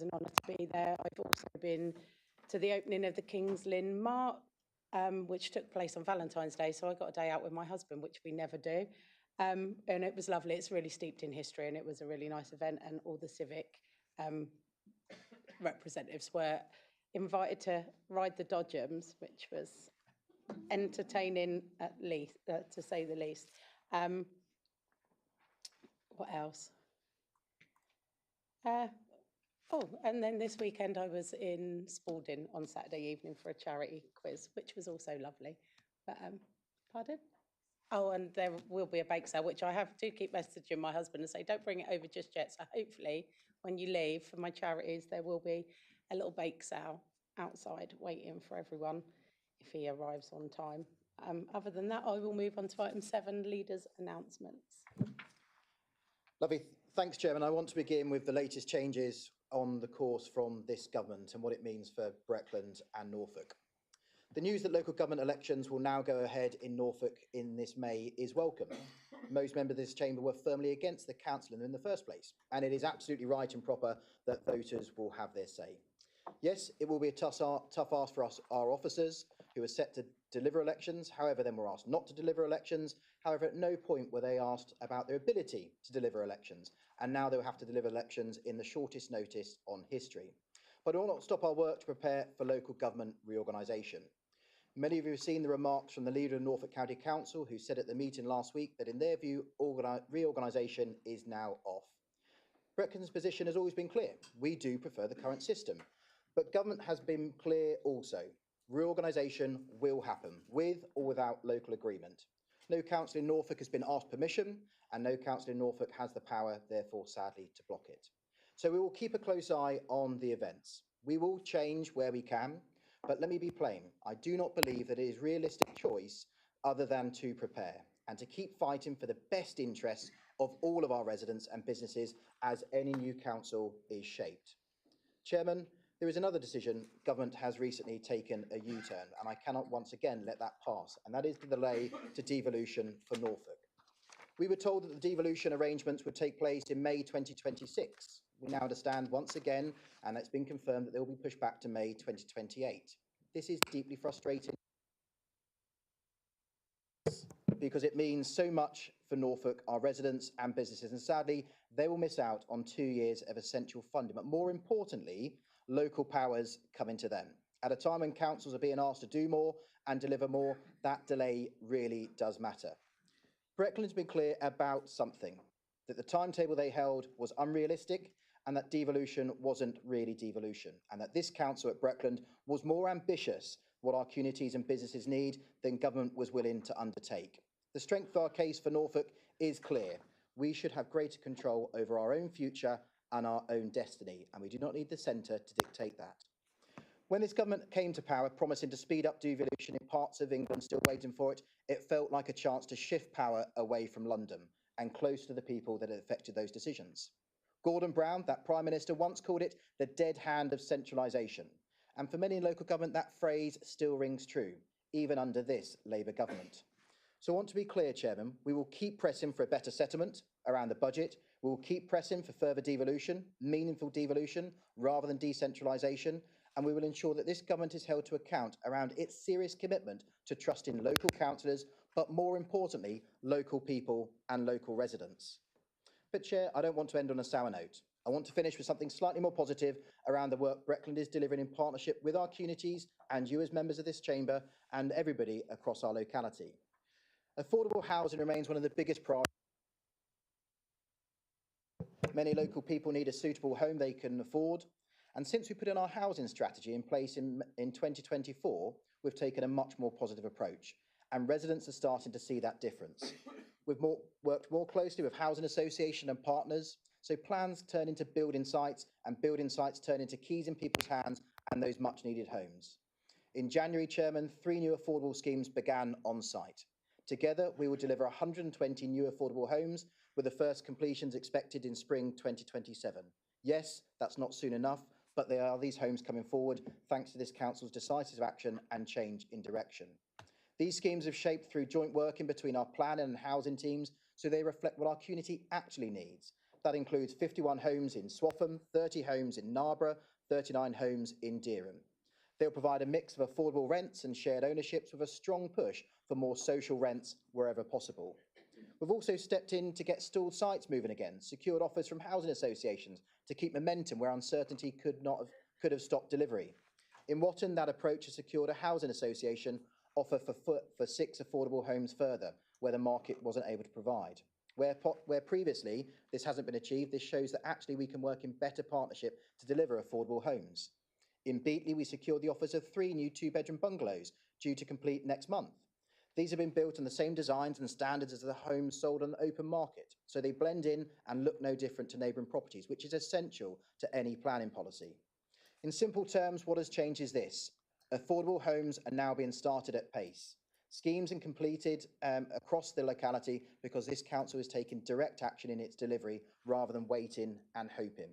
an honour to be there. I've also been to the opening of the King's Lynn Mart, which took place on Valentine's Day, so I got a day out with my husband, which we never do, and it was lovely. It's really steeped in history, and it was a really nice event, and all the civic representatives were invited to ride the Dodgems, which was entertaining at least, to say the least. What else? And then this weekend I was in Spalding on Saturday evening for a charity quiz, which was also lovely. But pardon? Oh, and there will be a bake sale, which I have to keep messaging my husband and say, don't bring it over just yet. So hopefully when you leave for my charities, there will be a little bake sale outside waiting for everyone if he arrives on time. Other than that, I will move on to item 7, leaders' announcements. Lovely. Thanks, Chairman. I want to begin with the latest changes on the course from this government and what it means for Breckland and Norfolk. The news that local government elections will now go ahead in Norfolk in this May is welcome. Most members of this chamber were firmly against the council in the first place, and it is absolutely right and proper that voters will have their say. Yes, it will be a tough ask for us, our officers, who are set to deliver elections. However, then were asked not to deliver elections. However, at no point were they asked about their ability to deliver elections, and now they will have to deliver elections in the shortest notice on history. But it will not stop our work to prepare for local government reorganisation. Many of you have seen the remarks from the leader of Norfolk County Council, who said at the meeting last week that in their view, reorganisation is now off. Breckland's position has always been clear. We do prefer the current system. But government has been clear also. Reorganisation will happen, with or without local agreement. No council in Norfolk has been asked permission, and no council in Norfolk has the power, therefore, sadly, to block it. So we will keep a close eye on the events. We will change where we can, but let me be plain. I do not believe that it is a realistic choice other than to prepare and to keep fighting for the best interests of all of our residents and businesses as any new council is shaped. Chairman, there is another decision government has recently taken a U-turn, and I cannot once again let that pass, and that is the delay to devolution for Norfolk. We were told that the devolution arrangements would take place in May 2026. We now understand once again, and it's been confirmed, that they will be pushed back to May 2028. This is deeply frustrating because it means so much for Norfolk, our residents and businesses, and sadly, they will miss out on 2 years of essential funding. But more importantly, local powers coming to them. At a time when councils are being asked to do more and deliver more, that delay really does matter. Breckland has been clear about something, that the timetable they held was unrealistic and that devolution wasn't really devolution, and that this council at Breckland was more ambitious what our communities and businesses need than government was willing to undertake. The strength of our case for Norfolk is clear. We should have greater control over our own future and our own destiny, and we do not need the centre to dictate that. When this government came to power, promising to speed up devolution in parts of England still waiting for it, it felt like a chance to shift power away from London and close to the people that had affected those decisions. Gordon Brown, that Prime Minister, once called it the dead hand of centralisation. And for many in local government, that phrase still rings true, even under this Labour government. So I want to be clear, Chairman, we will keep pressing for a better settlement around the budget. We will keep pressing for further devolution, meaningful devolution, rather than decentralisation. And we will ensure that this government is held to account around its serious commitment to trusting local councillors, but more importantly, local people and local residents. But Chair, I don't want to end on a sour note. I want to finish with something slightly more positive around the work Breckland is delivering in partnership with our communities and you as members of this chamber and everybody across our locality. Affordable housing remains one of the biggest priorities. Many local people need a suitable home they can afford. And since we put in our housing strategy in place in 2024, we've taken a much more positive approach. And residents are starting to see that difference. We've worked more closely with housing association and partners, so plans turn into building sites and building sites turn into keys in people's hands and those much needed homes. In January, Chairman, 3 new affordable schemes began on site. Together, we will deliver 120 new affordable homes, with the first completions expected in spring 2027. Yes, that's not soon enough, but there are these homes coming forward thanks to this council's decisive action and change in direction. These schemes have shaped through joint working between our planning and housing teams, so they reflect what our community actually needs. That includes 51 homes in Swaffham, 30 homes in Narborough, 39 homes in Dereham. They'll provide a mix of affordable rents and shared ownerships with a strong push for more social rents wherever possible. We've also stepped in to get stalled sites moving again, secured offers from housing associations to keep momentum where uncertainty could have stopped delivery. In Watton, that approach has secured a housing association offer for 6 affordable homes further, where the market wasn't able to provide. Where previously this hasn't been achieved, this shows that actually we can work in better partnership to deliver affordable homes. In Beatley, we secured the offers of 3 new 2-bedroom bungalows due to complete next month. These have been built on the same designs and standards as the homes sold on the open market, so they blend in and look no different to neighbouring properties, which is essential to any planning policy. In simple terms, what has changed is this: affordable homes are now being started at pace. Schemes are completed across the locality because this council is taking direct action in its delivery rather than waiting and hoping.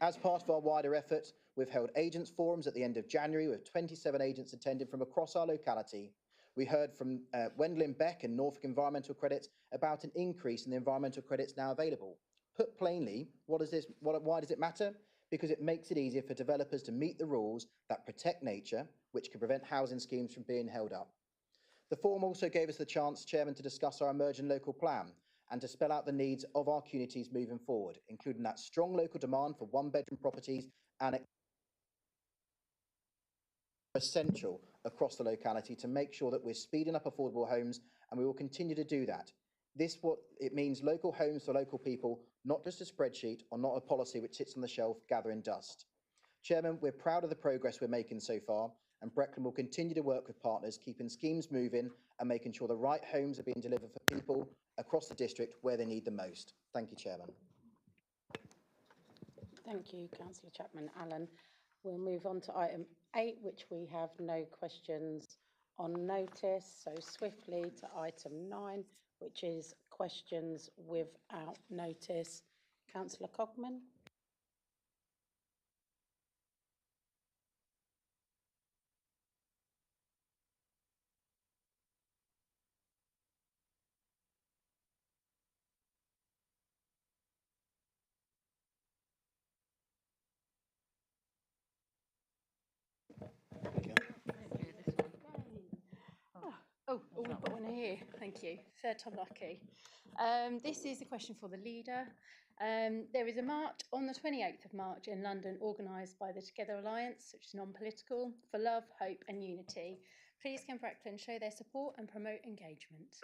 As part of our wider effort, we've held agents forums at the end of January with 27 agents attending from across our locality. We heard from Wendell Beck and Norfolk Environmental Credits about an increase in the environmental credits now available. Put plainly, why does it matter? Because it makes it easier for developers to meet the rules that protect nature, which can prevent housing schemes from being held up. The forum also gave us the chance, Chairman, to discuss our emerging local plan and to spell out the needs of our communities moving forward, including that strong local demand for 1-bedroom properties and essential across the locality to make sure that we're speeding up affordable homes, and we will continue to do that. What it means local homes for local people, not just a spreadsheet or not a policy which sits on the shelf gathering dust. Chairman, we're proud of the progress we're making so far, and Breckland will continue to work with partners, keeping schemes moving and making sure the right homes are being delivered for people across the district where they need them most. Thank you, Chairman. Thank you, Councillor Chapman Allen. We'll move on to item 8, which we have no questions on notice. So swiftly to item 9, which is questions without notice. Councillor Cogman. Oh, we've got one here. Thank you. Third time lucky. This is a question for the leader. There is a march on the 28th of March in London organised by the Together Alliance, which is non-political, for love, hope and unity. Please can Breckland show their support and promote engagement.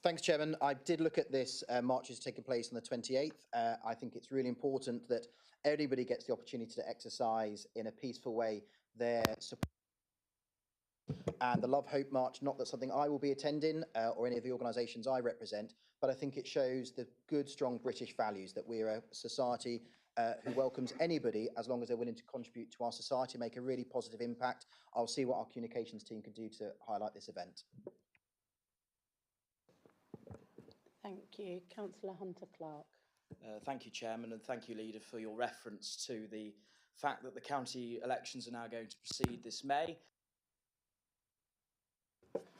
Thanks, Chairman. I did look at this march is taking place on the 28th. I think it's really important that everybody gets the opportunity to exercise in a peaceful way their support. And the Love Hope March, not that something I will be attending or any of the organisations I represent, but I think it shows the good, strong British values that we're a society who welcomes anybody as long as they're willing to contribute to our society, make a really positive impact. I'll see what our communications team can do to highlight this event. Thank you. Councillor Hunter-Clark. Thank you, Chairman, and thank you, Leader, for your reference to the fact that the county elections are now going to proceed this May.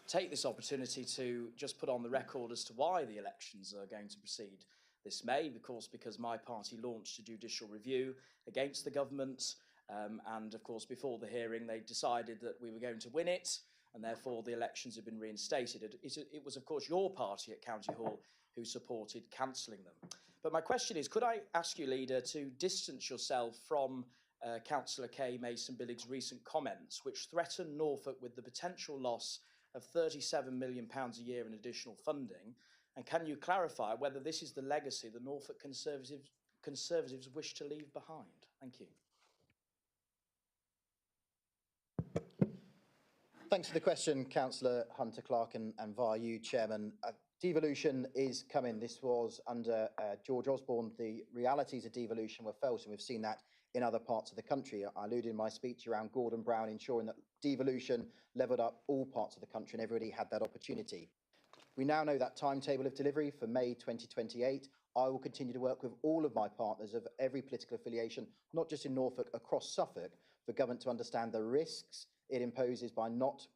Take this opportunity to just put on the record as to why the elections are going to proceed this May, of course, because my party launched a judicial review against the government, and of course before the hearing they decided that we were going to win it, and therefore the elections have been reinstated. It was of course your party at County Hall who supported cancelling them. But my question is, could I ask you, Leader, to distance yourself from Councillor Kay Mason-Billig's recent comments, which threaten Norfolk with the potential loss of £37 million a year in additional funding? And can you clarify whether this is the legacy the Norfolk Conservatives wish to leave behind? Thank you. Thanks for the question, Councillor Hunter-Clark, and via you, Chairman. Devolution is coming. This was under George Osborne. The realities of devolution were felt, and we've seen that in other parts of the country. I alluded in my speech around Gordon Brown ensuring that devolution levelled up all parts of the country and everybody had that opportunity. We now know that timetable of delivery for May 2028. I will continue to work with all of my partners of every political affiliation, not just in Norfolk, across Suffolk, for government to understand the risks it imposes by not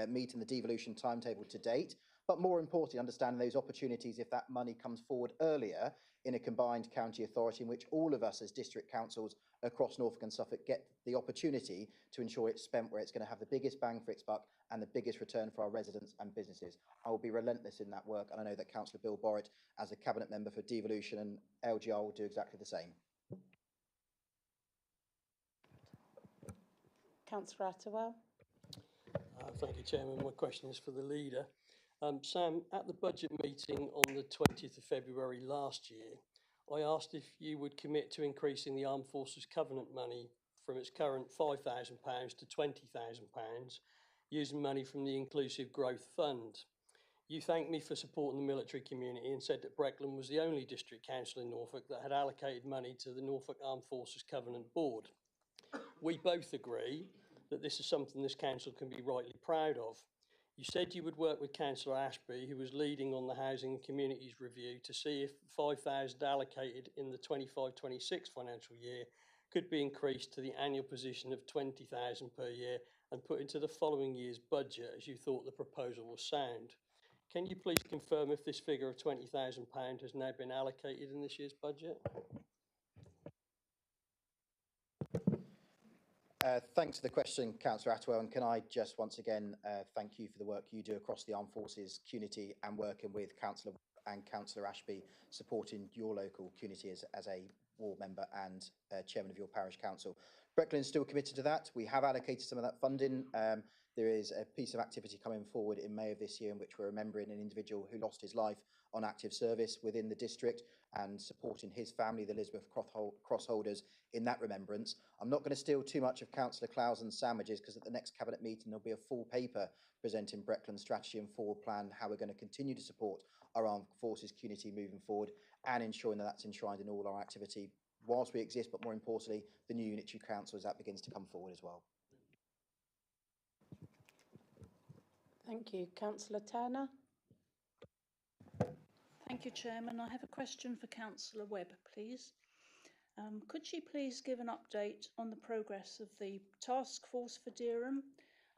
meeting the devolution timetable to date. but more importantly, understanding those opportunities if that money comes forward earlier in a combined county authority in which all of us as district councils across Norfolk and Suffolk get the opportunity to ensure it's spent where it's going to have the biggest bang for its buck and the biggest return for our residents and businesses. I will be relentless in that work, and I know that Councillor Bill Borrett, as a Cabinet Member for Devolution and LGR, will do exactly the same. Councillor Attewell. Thank you, Chairman. My question is for the leader. Sam, at the budget meeting on the 20th of February last year, I asked if you would commit to increasing the Armed Forces Covenant money from its current £5,000 to £20,000 using money from the Inclusive Growth Fund. You thanked me for supporting the military community and said that Breckland was the only district council in Norfolk that had allocated money to the Norfolk Armed Forces Covenant Board. We both agree that this is something this council can be rightly proud of. You said you would work with Councillor Ashby, who was leading on the Housing and Communities Review, to see if 5,000 allocated in the 25-26 financial year could be increased to the annual position of 20,000 per year and put into the following year's budget, as you thought the proposal was sound. Can you please confirm if this figure of £20,000 has now been allocated in this year's budget? Thanks for the question, Councillor Attewell, and can I just once again thank you for the work you do across the Armed Forces community and working with Councillor and Councillor Ashby, supporting your local community as a ward member and chairman of your parish council. Breckland is still committed to that. We have allocated some of that funding. There is a piece of activity coming forward in May of this year in which we're remembering an individual who lost his life on active service within the district and supporting his family, the Elizabeth Crossholders, in that remembrance. I'm not going to steal too much of Councillor Clausen's sandwiches because at the next Cabinet meeting there'll be a full paper presenting Breckland's strategy and forward plan, how we're going to continue to support our armed forces community moving forward and ensuring that that's enshrined in all our activity whilst we exist, but more importantly, the new unitary council as that begins to come forward as well. Thank you. Councillor Turner. Thank you, Chairman. I have a question for Councillor Webb, please. Could she please give an update on the progress of the task force for Dereham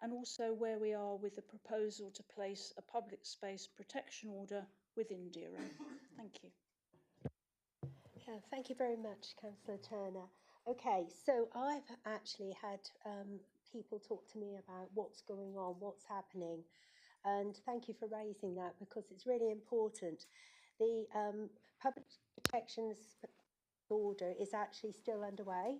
and also where we are with the proposal to place a public space protection order within Dereham? Thank you. Thank you very much, Councillor Turner. Okay, so I've actually had people talk to me about what's going on, what's happening, and thank you for raising that because it's really important. The public protections order is actually still underway.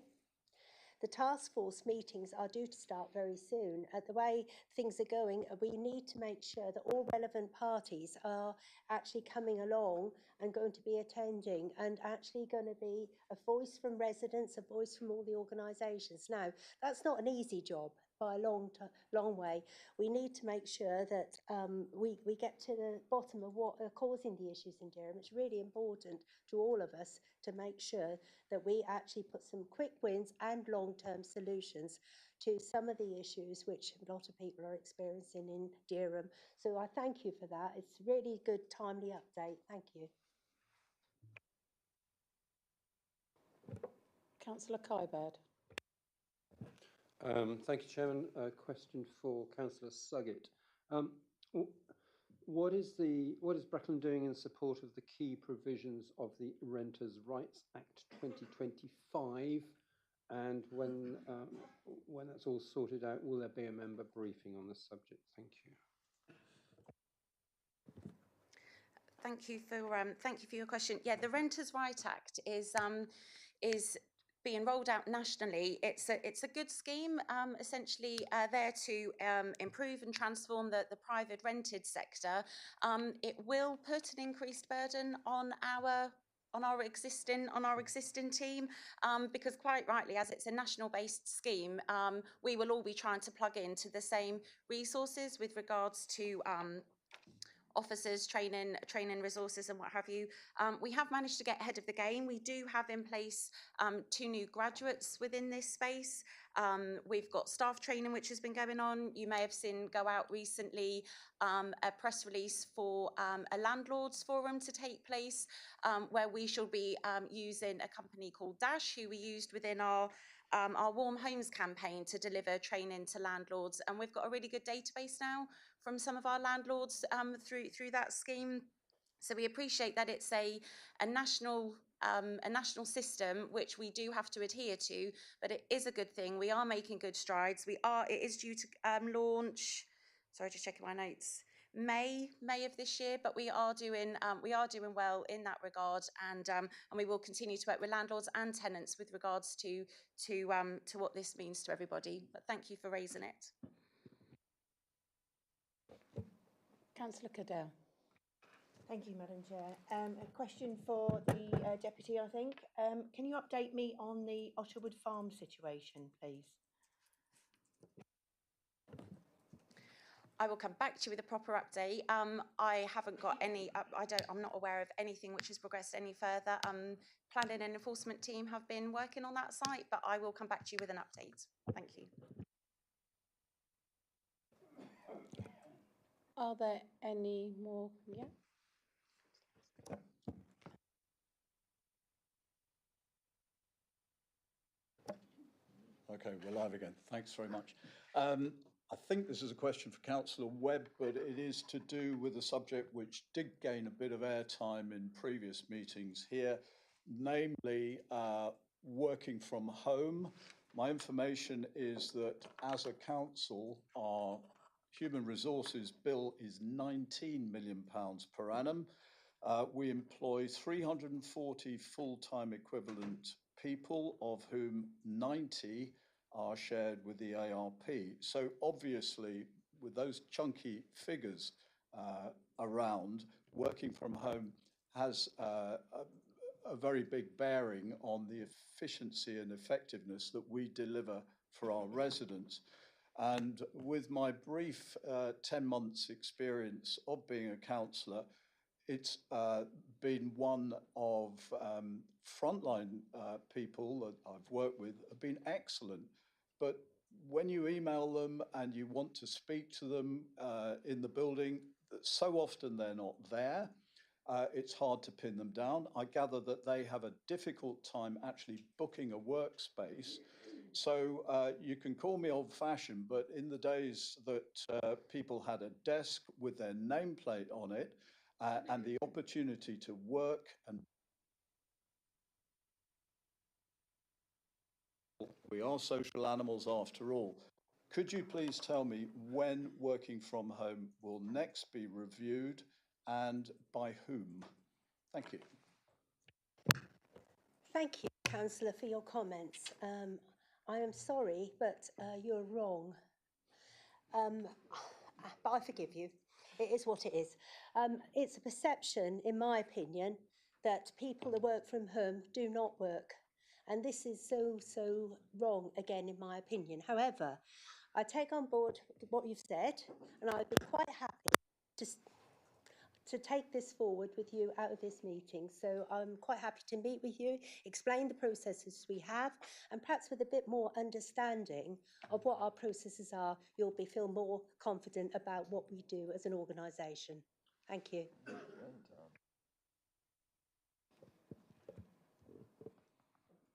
The task force meetings are due to start very soon. The way things are going, we need to make sure that all relevant parties are actually coming along and going to be attending and actually going to be a voice from residents, a voice from all the organisations. Now, that's not an easy job by a long way. We need to make sure that we get to the bottom of what are causing the issues in Dereham. It's really important to all of us to make sure that we actually put some quick wins and long-term solutions to some of the issues which a lot of people are experiencing in Dereham. So I thank you for that. It's a really good, timely update. Thank you. Councillor Kybird. Thank you, Chairman. A question for Councillor Suggett. What is Breckland doing in support of the key provisions of the Renters' Rights Act 2025? And when that's all sorted out, will there be a member briefing on the subject? Thank you. Thank you for your question. Yeah, the Renters' Rights Act is being rolled out nationally. It's a good scheme, essentially there to improve and transform the private rented sector. It will put an increased burden on our existing team, because quite rightly, as it's a national based scheme, we will all be trying to plug into the same resources with regards to officers, training resources and what have you. We have managed to get ahead of the game. We do have in place 2 new graduates within this space. We've got staff training which has been going on. You may have seen go out recently a press release for a landlords forum to take place, where we shall be using a company called Dash, who we used within our Warm Homes campaign to deliver training to landlords. And we've got a really good database now from some of our landlords through that scheme. So we appreciate that it's a national system which we do have to adhere to, but it is a good thing. We are making good strides. It is due to launch. Sorry, just checking my notes. May of this year, but we are doing well in that regard, and we will continue to work with landlords and tenants with regards to what this means to everybody. But thank you for raising it. Councillor Cadell. Thank you, Madam Chair. A question for the Deputy, I think. Can you update me on the Otterwood Farm situation, please? I will come back to you with a proper update. I haven't got any. I'm not aware of anything which has progressed any further. Planning and enforcement team have been working on that site, but I will come back to you with an update. Thank you. Are there any more? Yeah. Okay, we're live again. Thanks very much. I think this is a question for Councillor Webb, but it is to do with a subject which did gain a bit of airtime in previous meetings here, namely working from home. My information is that as a council, our human resources bill is £19 million per annum. We employ 340 full-time equivalent people, of whom 90 are shared with the ARP. So obviously, with those chunky figures around, working from home has a very big bearing on the efficiency and effectiveness that we deliver for our residents. And with my brief 10 months experience of being a councillor, it's been one of frontline people that I've worked with have been excellent. But when you email them and you want to speak to them in the building, so often they're not there. It's hard to pin them down. I gather that they have a difficult time actually booking a workspace. So you can call me old-fashioned, but in the days that people had a desk with their nameplate on it, and the opportunity to work, and we are social animals after all. Could you please tell me when working from home will next be reviewed and by whom? Thank you. Thank you, Councillor, for your comments. I am sorry, but you're wrong. But I forgive you. It is what it is. It's a perception, in my opinion, that people that work from home do not work. And this is so wrong, again, in my opinion. However, I take on board what you've said, and I'd be quite happy to take this forward with you out of this meeting. So I'm quite happy to meet with you, explain the processes we have, and perhaps with a bit more understanding of what our processes are, you'll feel more confident about what we do as an organisation. Thank you.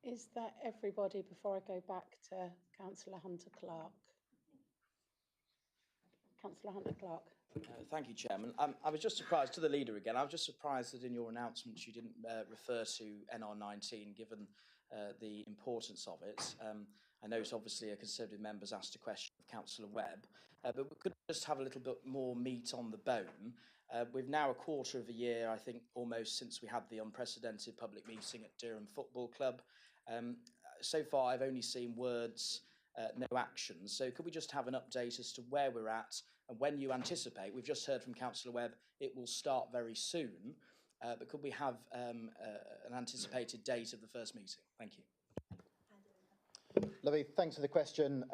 Is that everybody before I go back to Councillor Hunter-Clark? Councillor Hunter-Clark. Thank you, Chairman. I was just surprised, to the leader again, I was just surprised that in your announcements you didn't refer to NR19, given the importance of it. I note obviously a Conservative member's asked a question of Councillor Webb, but we could just have a little bit more meat on the bone. We've now a quarter of a year, I think, almost since we had the unprecedented public meeting at Durham Football Club. So far, I've only seen words, no actions. So could we just have an update as to where we're at and when you anticipate? We've just heard from Councillor Webb, it will start very soon, but could we have an anticipated date of the first meeting? Thank you. Lovely, thanks for the question,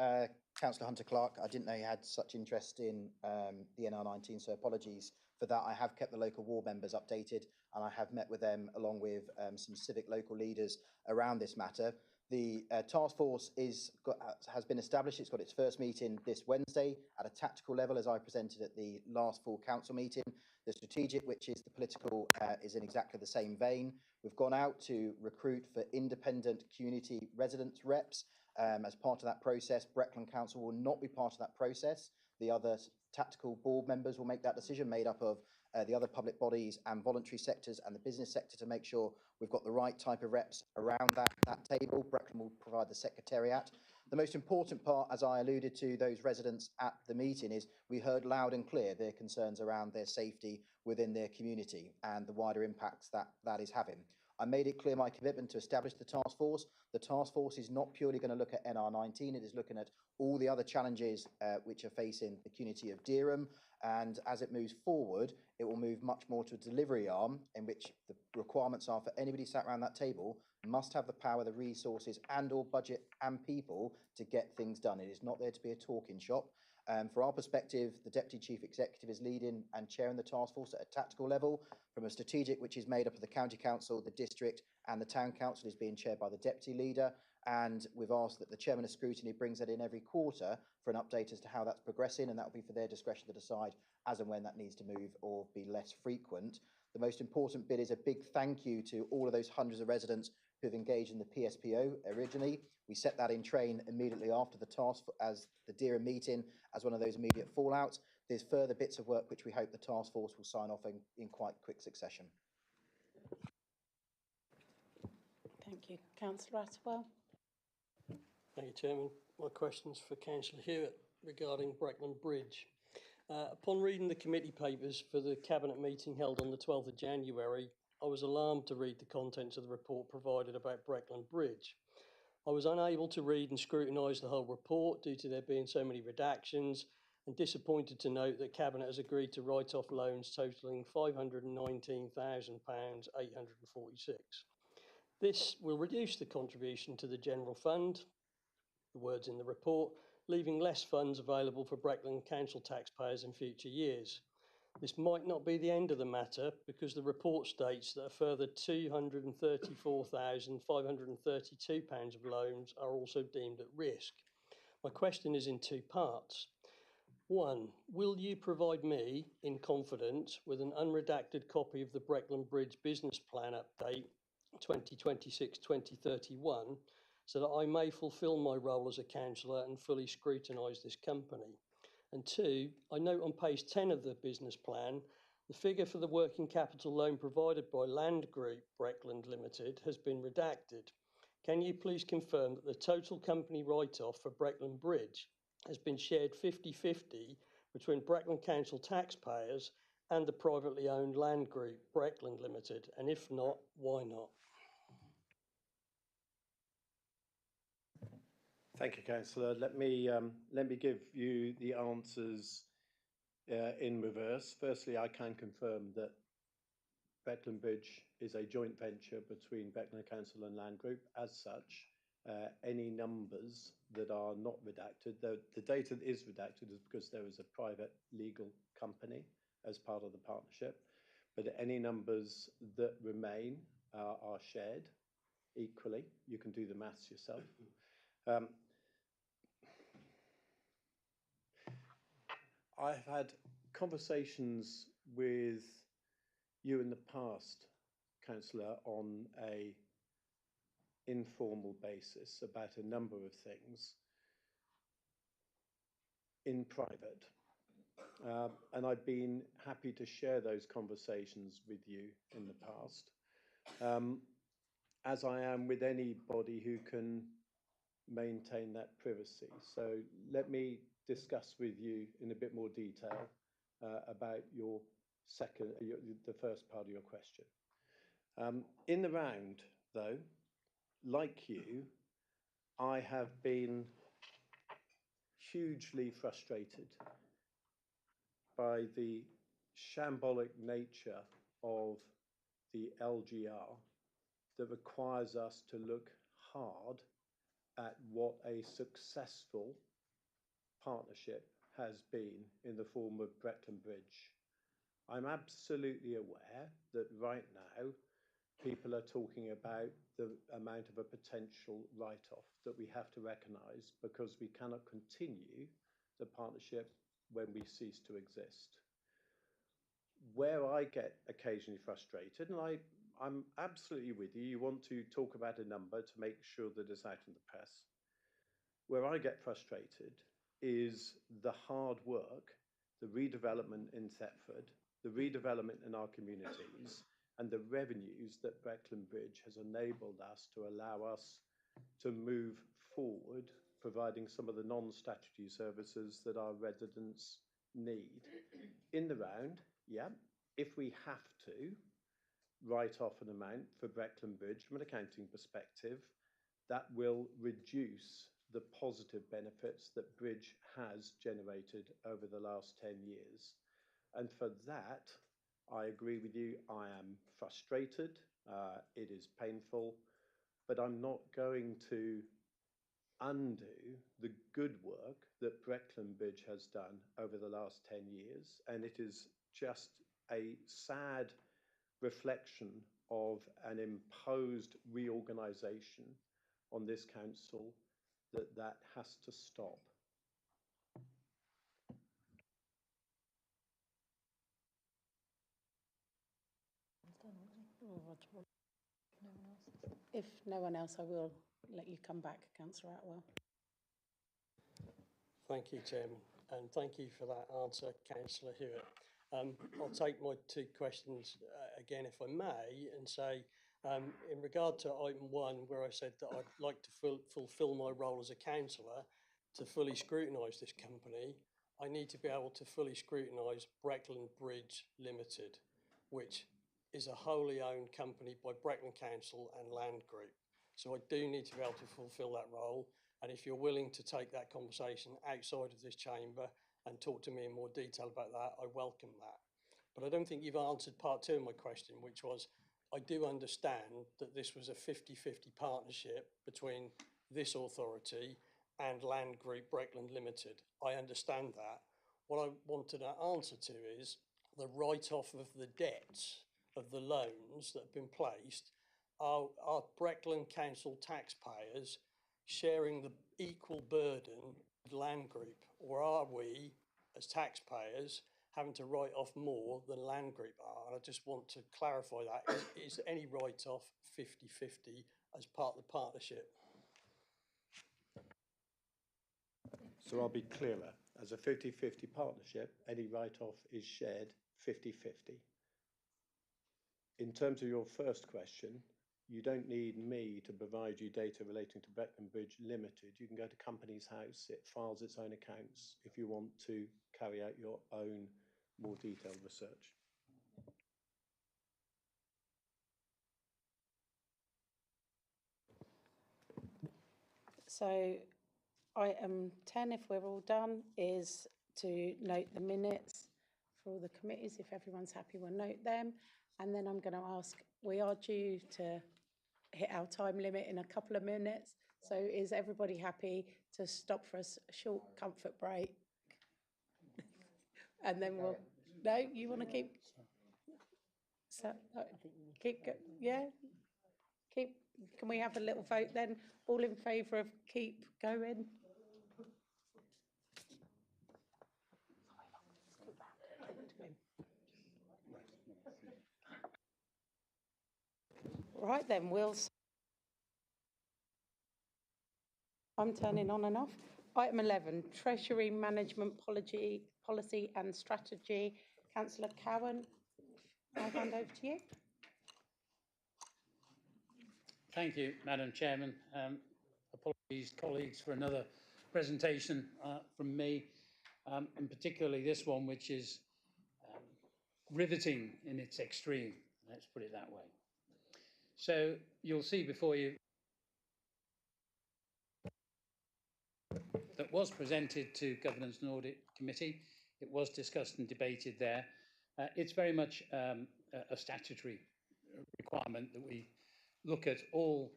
Councillor Hunter-Clark. I didn't know you had such interest in the NR19, so apologies for that. I have kept the local ward members updated, and I have met with them along with some civic local leaders around this matter. The task force has been established. It's got its first meeting this Wednesday at a tactical level, as I presented at the last full council meeting. The strategic, which is the political, is in exactly the same vein. We've gone out to recruit for independent community residents reps. As part of that process, Breckland Council will not be part of that process. The other tactical board members will make that decision, made up of the other public bodies and voluntary sectors and the business sector, to make sure we've got the right type of reps around that table. Breckland will provide the secretariat. The most important part, as I alluded to those residents at the meeting, is we heard loud and clear their concerns around their safety within their community and the wider impacts that is having. I made it clear my commitment to establish the task force. The task force is not purely going to look at NR19, it is looking at all the other challenges which are facing the community of Dereham, and as it moves forward, it will move much more to a delivery arm in which the requirements are for anybody sat around that table must have the power, the resources and or budget and people to get things done. It is not there to be a talking shop. For our perspective, the Deputy Chief Executive is leading and chairing the task force at a tactical level. From a strategic, which is made up of the County Council, the District and the Town Council, is being chaired by the Deputy Leader. And we've asked that the Chairman of Scrutiny brings that in every quarter for an update as to how that's progressing, and that will be for their discretion to decide as and when that needs to move or be less frequent. The most important bit is a big thank you to all of those hundreds of residents who've engaged in the PSPO originally. We set that in train immediately after the task as the Dereham meeting as one of those immediate fallouts. There's further bits of work which we hope the task force will sign off in quite quick succession. Thank you. Councillor Attwell. Thank you, Chairman. My question's for Councillor Hewitt regarding Breckland Bridge. Upon reading the committee papers for the Cabinet meeting held on the 12th of January, I was alarmed to read the contents of the report provided about Breckland Bridge. I was unable to read and scrutinise the whole report due to there being so many redactions, and disappointed to note that Cabinet has agreed to write off loans totalling £519,846. This will reduce the contribution to the general fund, the words in the report, leaving less funds available for Breckland Council taxpayers in future years. This might not be the end of the matter, because the report states that a further £234,532 of loans are also deemed at risk. My question is in two parts. One, will you provide me, in confidence, with an unredacted copy of the Breckland Bridge Business Plan Update 2026-2031, so that I may fulfil my role as a councillor and fully scrutinise this company? And two, I note on page 10 of the business plan, the figure for the working capital loan provided by Land Group Breckland Limited has been redacted. Can you please confirm that the total company write-off for Breckland Bridge has been shared 50-50 between Breckland Council taxpayers and the privately owned Land Group Breckland Limited? And if not, why not? Thank you, Councillor. Let me give you the answers in reverse. Firstly, I can confirm that Breckland Bridge is a joint venture between Breckland Council and Land Group. As such, any numbers that are not redacted, the data that is redacted is because there is a private legal company as part of the partnership, but any numbers that remain are shared equally. You can do the maths yourself. I've had conversations with you in the past, Councillor, on a informal basis about a number of things in private. And I've been happy to share those conversations with you in the past, as I am with anybody who can maintain that privacy. So let me discuss with you in a bit more detail about the first part of your question. In the round, though, like you, I have been hugely frustrated by the shambolic nature of the LGR that requires us to look hard at what a successful partnership has been in the form of Breckland Bridge. I'm absolutely aware that right now people are talking about the amount of a potential write-off that we have to recognise, because we cannot continue the partnership when we cease to exist. Where I get occasionally frustrated, and I'm absolutely with you, you want to talk about a number to make sure that it's out in the press. Where I get frustrated is the hard work the redevelopment in Thetford, the redevelopment in our communities, and the revenues that Breckland Bridge has enabled us to allow us to move forward, providing some of the non-statutory services that our residents need. In the round, yeah, if we have to write off an amount for Breckland Bridge from an accounting perspective, that will reduce the positive benefits that Bridge has generated over the last 10 years. And for that, I agree with you, I am frustrated, it is painful, but I'm not going to undo the good work that Breckland Bridge has done over the last 10 years. And it is just a sad reflection of an imposed reorganisation on this council that has to stop. If no one else, I will let you come back, Councillor Atwell. Thank you, Chairman, and thank you for that answer, Councillor Hewitt. I'll take my two questions again, if I may, and say, in regard to item 1, where I said that I'd like to fulfil my role as a councillor to fully scrutinise this company, I need to be able to fully scrutinise Breckland Bridge Limited, which is a wholly owned company by Breckland Council and Land Group. So I do need to be able to fulfil that role. And if you're willing to take that conversation outside of this chamber and talk to me in more detail about that, I welcome that. But I don't think you've answered part 2 of my question, which was, I do understand that this was a 50-50 partnership between this authority and Land Group Breckland Limited. I understand that. What I wanted an answer to is the write-off of the debts of the loans that have been placed. Are Breckland Council taxpayers sharing the equal burden with Land Group, or are we, as taxpayers, having to write off more than Land Group are? And I just want to clarify that. Is any write-off 50-50 as part of the partnership? So I'll be clearer. As a 50-50 partnership, any write-off is shared 50-50. In terms of your first question, you don't need me to provide you data relating to Breckland Bridge Limited. You can go to Companies House, it files its own accounts if you want to carry out your own more detailed research. So item 10, if we're all done, is to note the minutes for all the committees. If everyone's happy, we'll note them. And then I'm going to ask, we are due to hit our time limit in a couple of minutes. So is everybody happy to stop for a short comfort break? And then we'll, no, you want to keep? So, keep, yeah? Keep, can we have a little vote then? All in favour of keep going? Right then, I'm turning on and off. Item 11, Treasury Management Policy and Strategy. Councillor Cowan, I'll hand over to you. Thank you, Madam Chairman. Apologies, colleagues, for another presentation from me, and particularly this one, which is riveting in its extreme, let's put it that way. So you'll see before you that was presented to Governance and Audit Committee. It was discussed and debated there. It's very much a statutory requirement that we look at all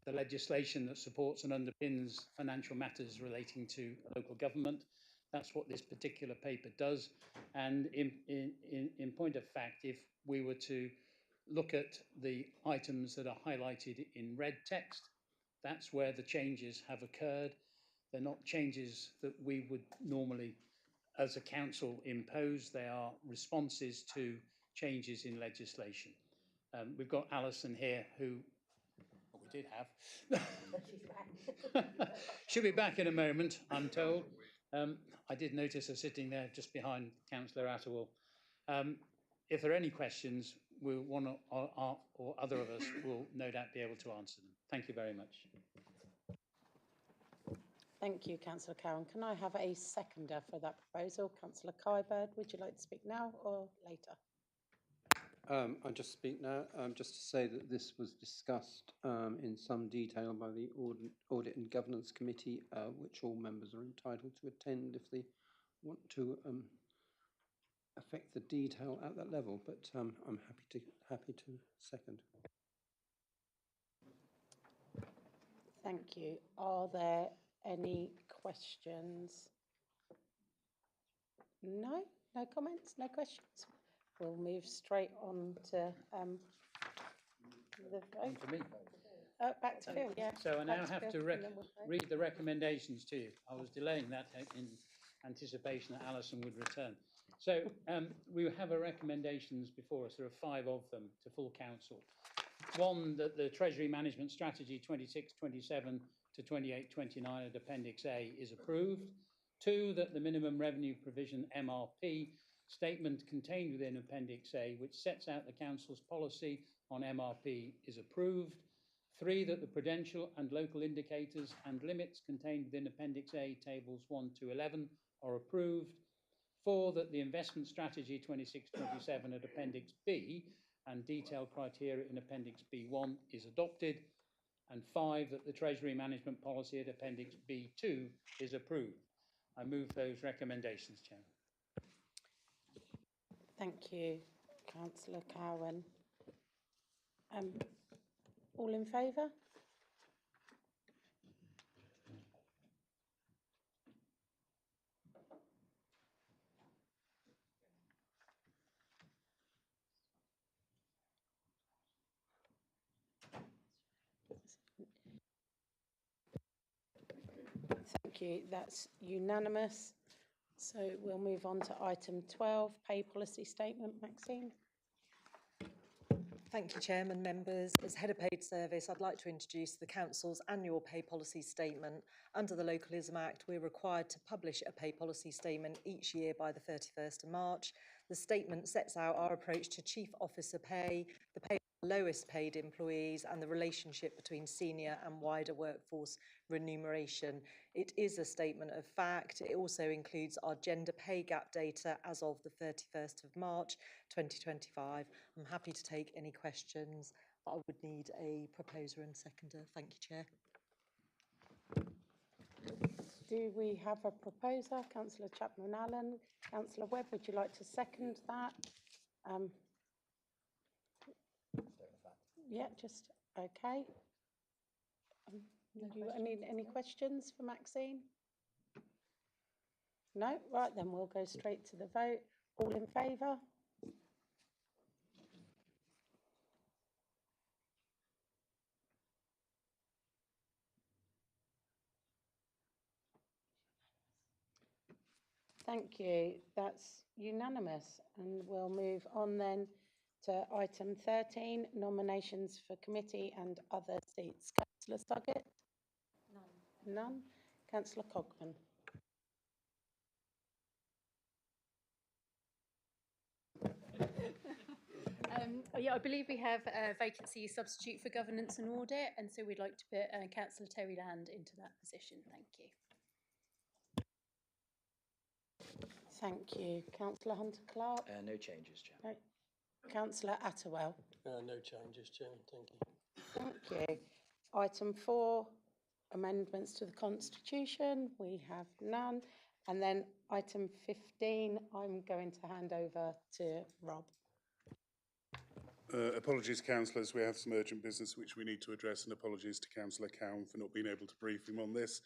the legislation that supports and underpins financial matters relating to local government. That's what this particular paper does. And in point of fact, if we were to look at the items that are highlighted in red text, that's where the changes have occurred. They're not changes that we would normally, as a council, impose. They are responses to changes in legislation. We've got Alison here, who we did have. She'll be back in a moment, I'm told. I did notice her sitting there just behind Councillor Atterwell. If there are any questions, one or other of us will no doubt be able to answer them. Thank you very much. Thank you, Councillor Cowan. Can I have a seconder for that proposal? Councillor Kybird, would you like to speak now or later? I'll just speak now, just to say that this was discussed in some detail by the Audit and Governance Committee, which all members are entitled to attend if they want to affect the detail at that level. But I'm happy to second. Thank you. Are there any questions? No? No comments? No questions? We'll move straight on to the vote. To me. Back to Phil, yeah. So I now Back have Phil, to and then we'll vote. read the recommendations to you. I was delaying that in anticipation that Alison would return. So we have our recommendations before us. There are 5 of them to full council. 1, that the Treasury Management Strategy 26-27 to 28-29 at Appendix A is approved. 2, that the Minimum Revenue Provision MRP statement contained within Appendix A, which sets out the Council's policy on MRP, is approved. 3, that the prudential and local indicators and limits contained within Appendix A, tables 1 to 11, are approved. 4, that the investment strategy 26-27 at Appendix B and detailed criteria in Appendix B1 is adopted. And 5, that the Treasury Management Policy at Appendix B2 is approved. I move those recommendations, Chairman. Thank you, Councillor Cowan. All in favour? Thank you. That's unanimous. So we'll move on to item 12, pay policy statement. Maxine. Thank you, Chairman, members. As Head of Paid Service, I'd like to introduce the Council's annual pay policy statement. Under the Localism Act, we're required to publish a pay policy statement each year by the 31st of March. The statement sets out our approach to chief officer pay, the pay of the lowest paid employees, and the relationship between senior and wider workforce remuneration. It is a statement of fact. It also includes our gender pay gap data as of the 31st of March 2025. I'm happy to take any questions, but I would need a proposer and seconder. Thank you, Chair. Do we have a proposer? Councillor Chapman-Allen. Councillor Webb, would you like to second that? Yeah, just okay. Do you any questions for Maxine? No? Right, then we'll go straight to the vote. All in favour? Thank you. That's unanimous. And we'll move on then to item 13, nominations for committee and other seats. Councillor Stuggett? None. None. Councillor Cogman? Yeah, I believe we have a vacancy substitute for governance and audit, and so we'd like to put Councillor Terry Land into that position. Thank you. Thank you. Councillor Hunter-Clark? No changes, Chair. No. Councillor Atterwell? No changes, Chairman. Thank you. Thank you. Item 4, amendments to the Constitution. We have none. And then item 15, I'm going to hand over to Rob. Apologies, councillors. We have some urgent business which we need to address, and apologies to Councillor Cowan for not being able to brief him on this.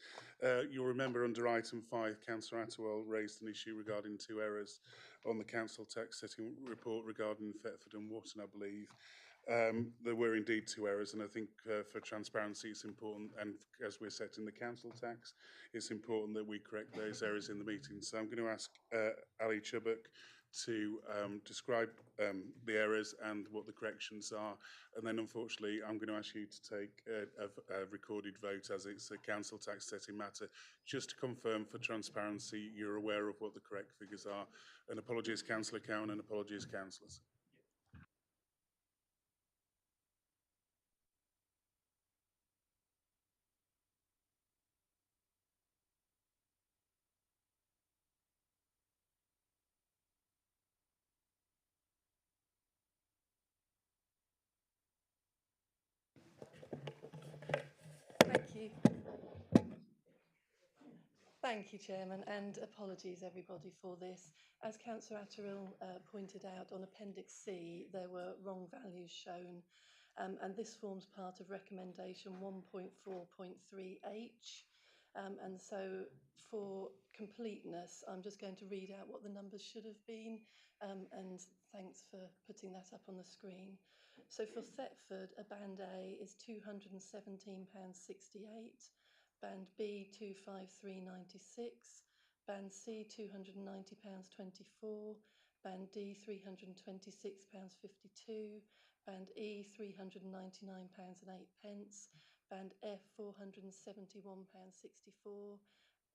You'll remember under item 5, Councillor Atterwell raised an issue regarding 2 errors on the council tax setting report regarding Thetford and Wotton, I believe. There were indeed 2 errors, and I think for transparency it's important, and as we're setting the council tax, it's important that we correct those errors in the meeting. So I'm going to ask Ali Chubbuck to describe the errors and what the corrections are, and then unfortunately I'm going to ask you to take a recorded vote, as it's a council tax setting matter, just to confirm for transparency you're aware of what the correct figures are. And apologies Councillor Cowan, and apologies councillors. Thank you. Thank you, Chairman, and apologies everybody for this. As Councillor Atterall pointed out, on Appendix C there were wrong values shown, and this forms part of recommendation 1.4.3H. And so for completeness, I'm just going to read out what the numbers should have been, and thanks for putting that up on the screen. So for Thetford, a Band A is £217.68, Band B £253.96, Band C £290.24, Band D £326.52, Band E £399.08, Band F £471.64,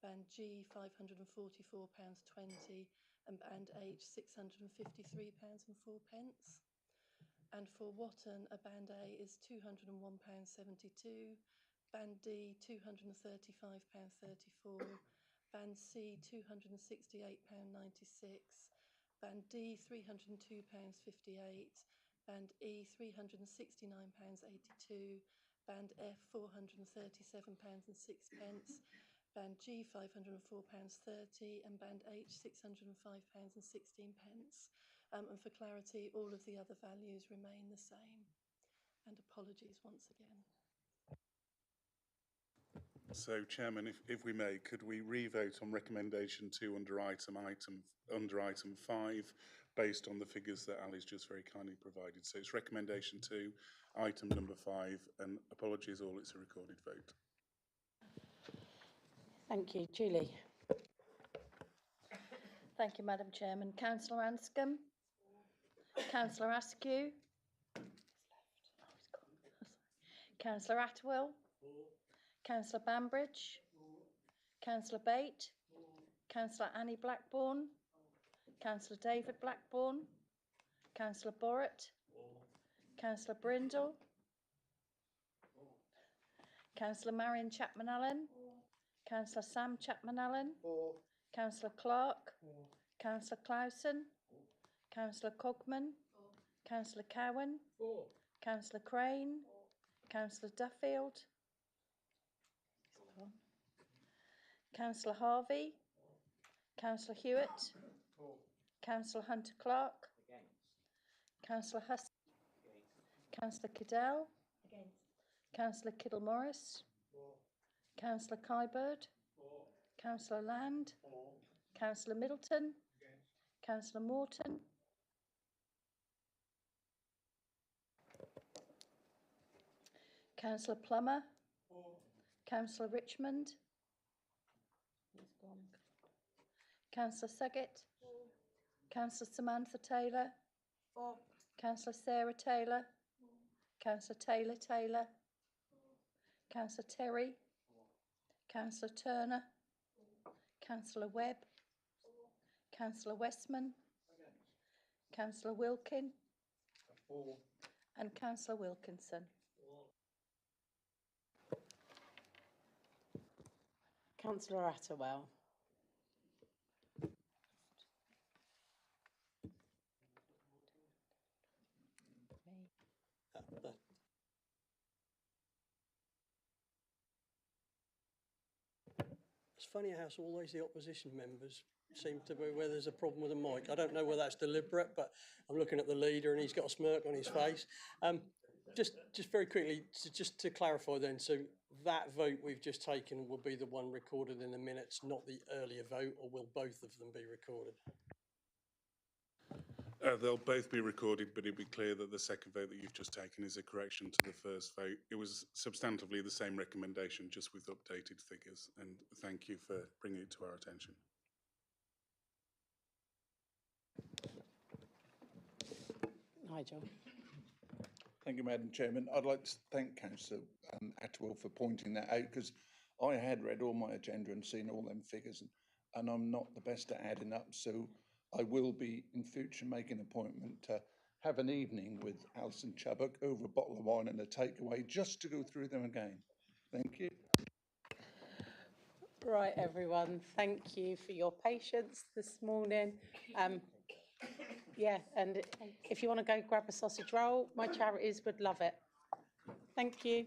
Band G £544.20, and Band H £653.04. And for Watton, a Band A is £201.72, Band D £235.34, Band C £268.96, Band D £302.58, Band E £369.82, Band F £437.06, Band G £504.30, and Band H £605.16. And for clarity, all of the other values remain the same. And apologies once again. So, Chairman, if we may, could we re-vote on recommendation 2 under item 5, based on the figures that Ali's just very kindly provided? So it's recommendation 2, item number 5, and apologies all, it's a recorded vote. Thank you. Julie. Thank you, Madam Chairman. Councillor Anscombe. Councillor Askew. Councillor Atwell. Councillor Bambridge. Councillor Bate. Councillor Annie Blackburn. Councillor David Blackburn. Councillor Borrett. Councillor Brindle. Councillor Marion Chapman-Allen. Councillor Sam Chapman-Allen. Councillor Clark. Councillor Clausen. Councillor Cogman. Councillor Cowan. Councillor Crane. Councillor Duffield. Councillor Harvey. Councillor Hewitt. Councillor Hunter-Clark. Councillor Huss. Councillor Cadell. Councillor Kittle-Morris. Councillor Kybird. Councillor Land. Councillor Middleton. Councillor Morton. Councillor Plummer. Councillor Richmond. Councillor Suggett. Councillor Samantha Taylor. Councillor Sarah Taylor. Councillor Taylor. Councillor Terry. Councillor Turner. Councillor Webb. Councillor Westman. Councillor Wilkin. And Councillor Wilkinson. Councillor Atterwell. It's funny how it's always the opposition members seem to be where there's a problem with the mic. I don't know whether that's deliberate, but I'm looking at the leader and he's got a smirk on his face. Just very quickly, just to clarify then, so that vote we've just taken will be the one recorded in the minutes, not the earlier vote, or will both of them be recorded? They'll both be recorded, but it'll be clear that the second vote that you've just taken is a correction to the first vote. It was substantively the same recommendation, just with updated figures, and thank you for bringing it to our attention. Nigel. Thank you, Madam Chairman. I'd like to thank Councillor Atwell for pointing that out, because I had read all my agenda and seen all them figures, and I'm not the best at adding up. So I will be in future making an appointment to have an evening with Alison Chubbuck over a bottle of wine and a takeaway just to go through them again. Thank you. Right, everyone, thank you for your patience this morning. Yeah, and if you want to go grab a sausage roll, my charities would love it. Thank you.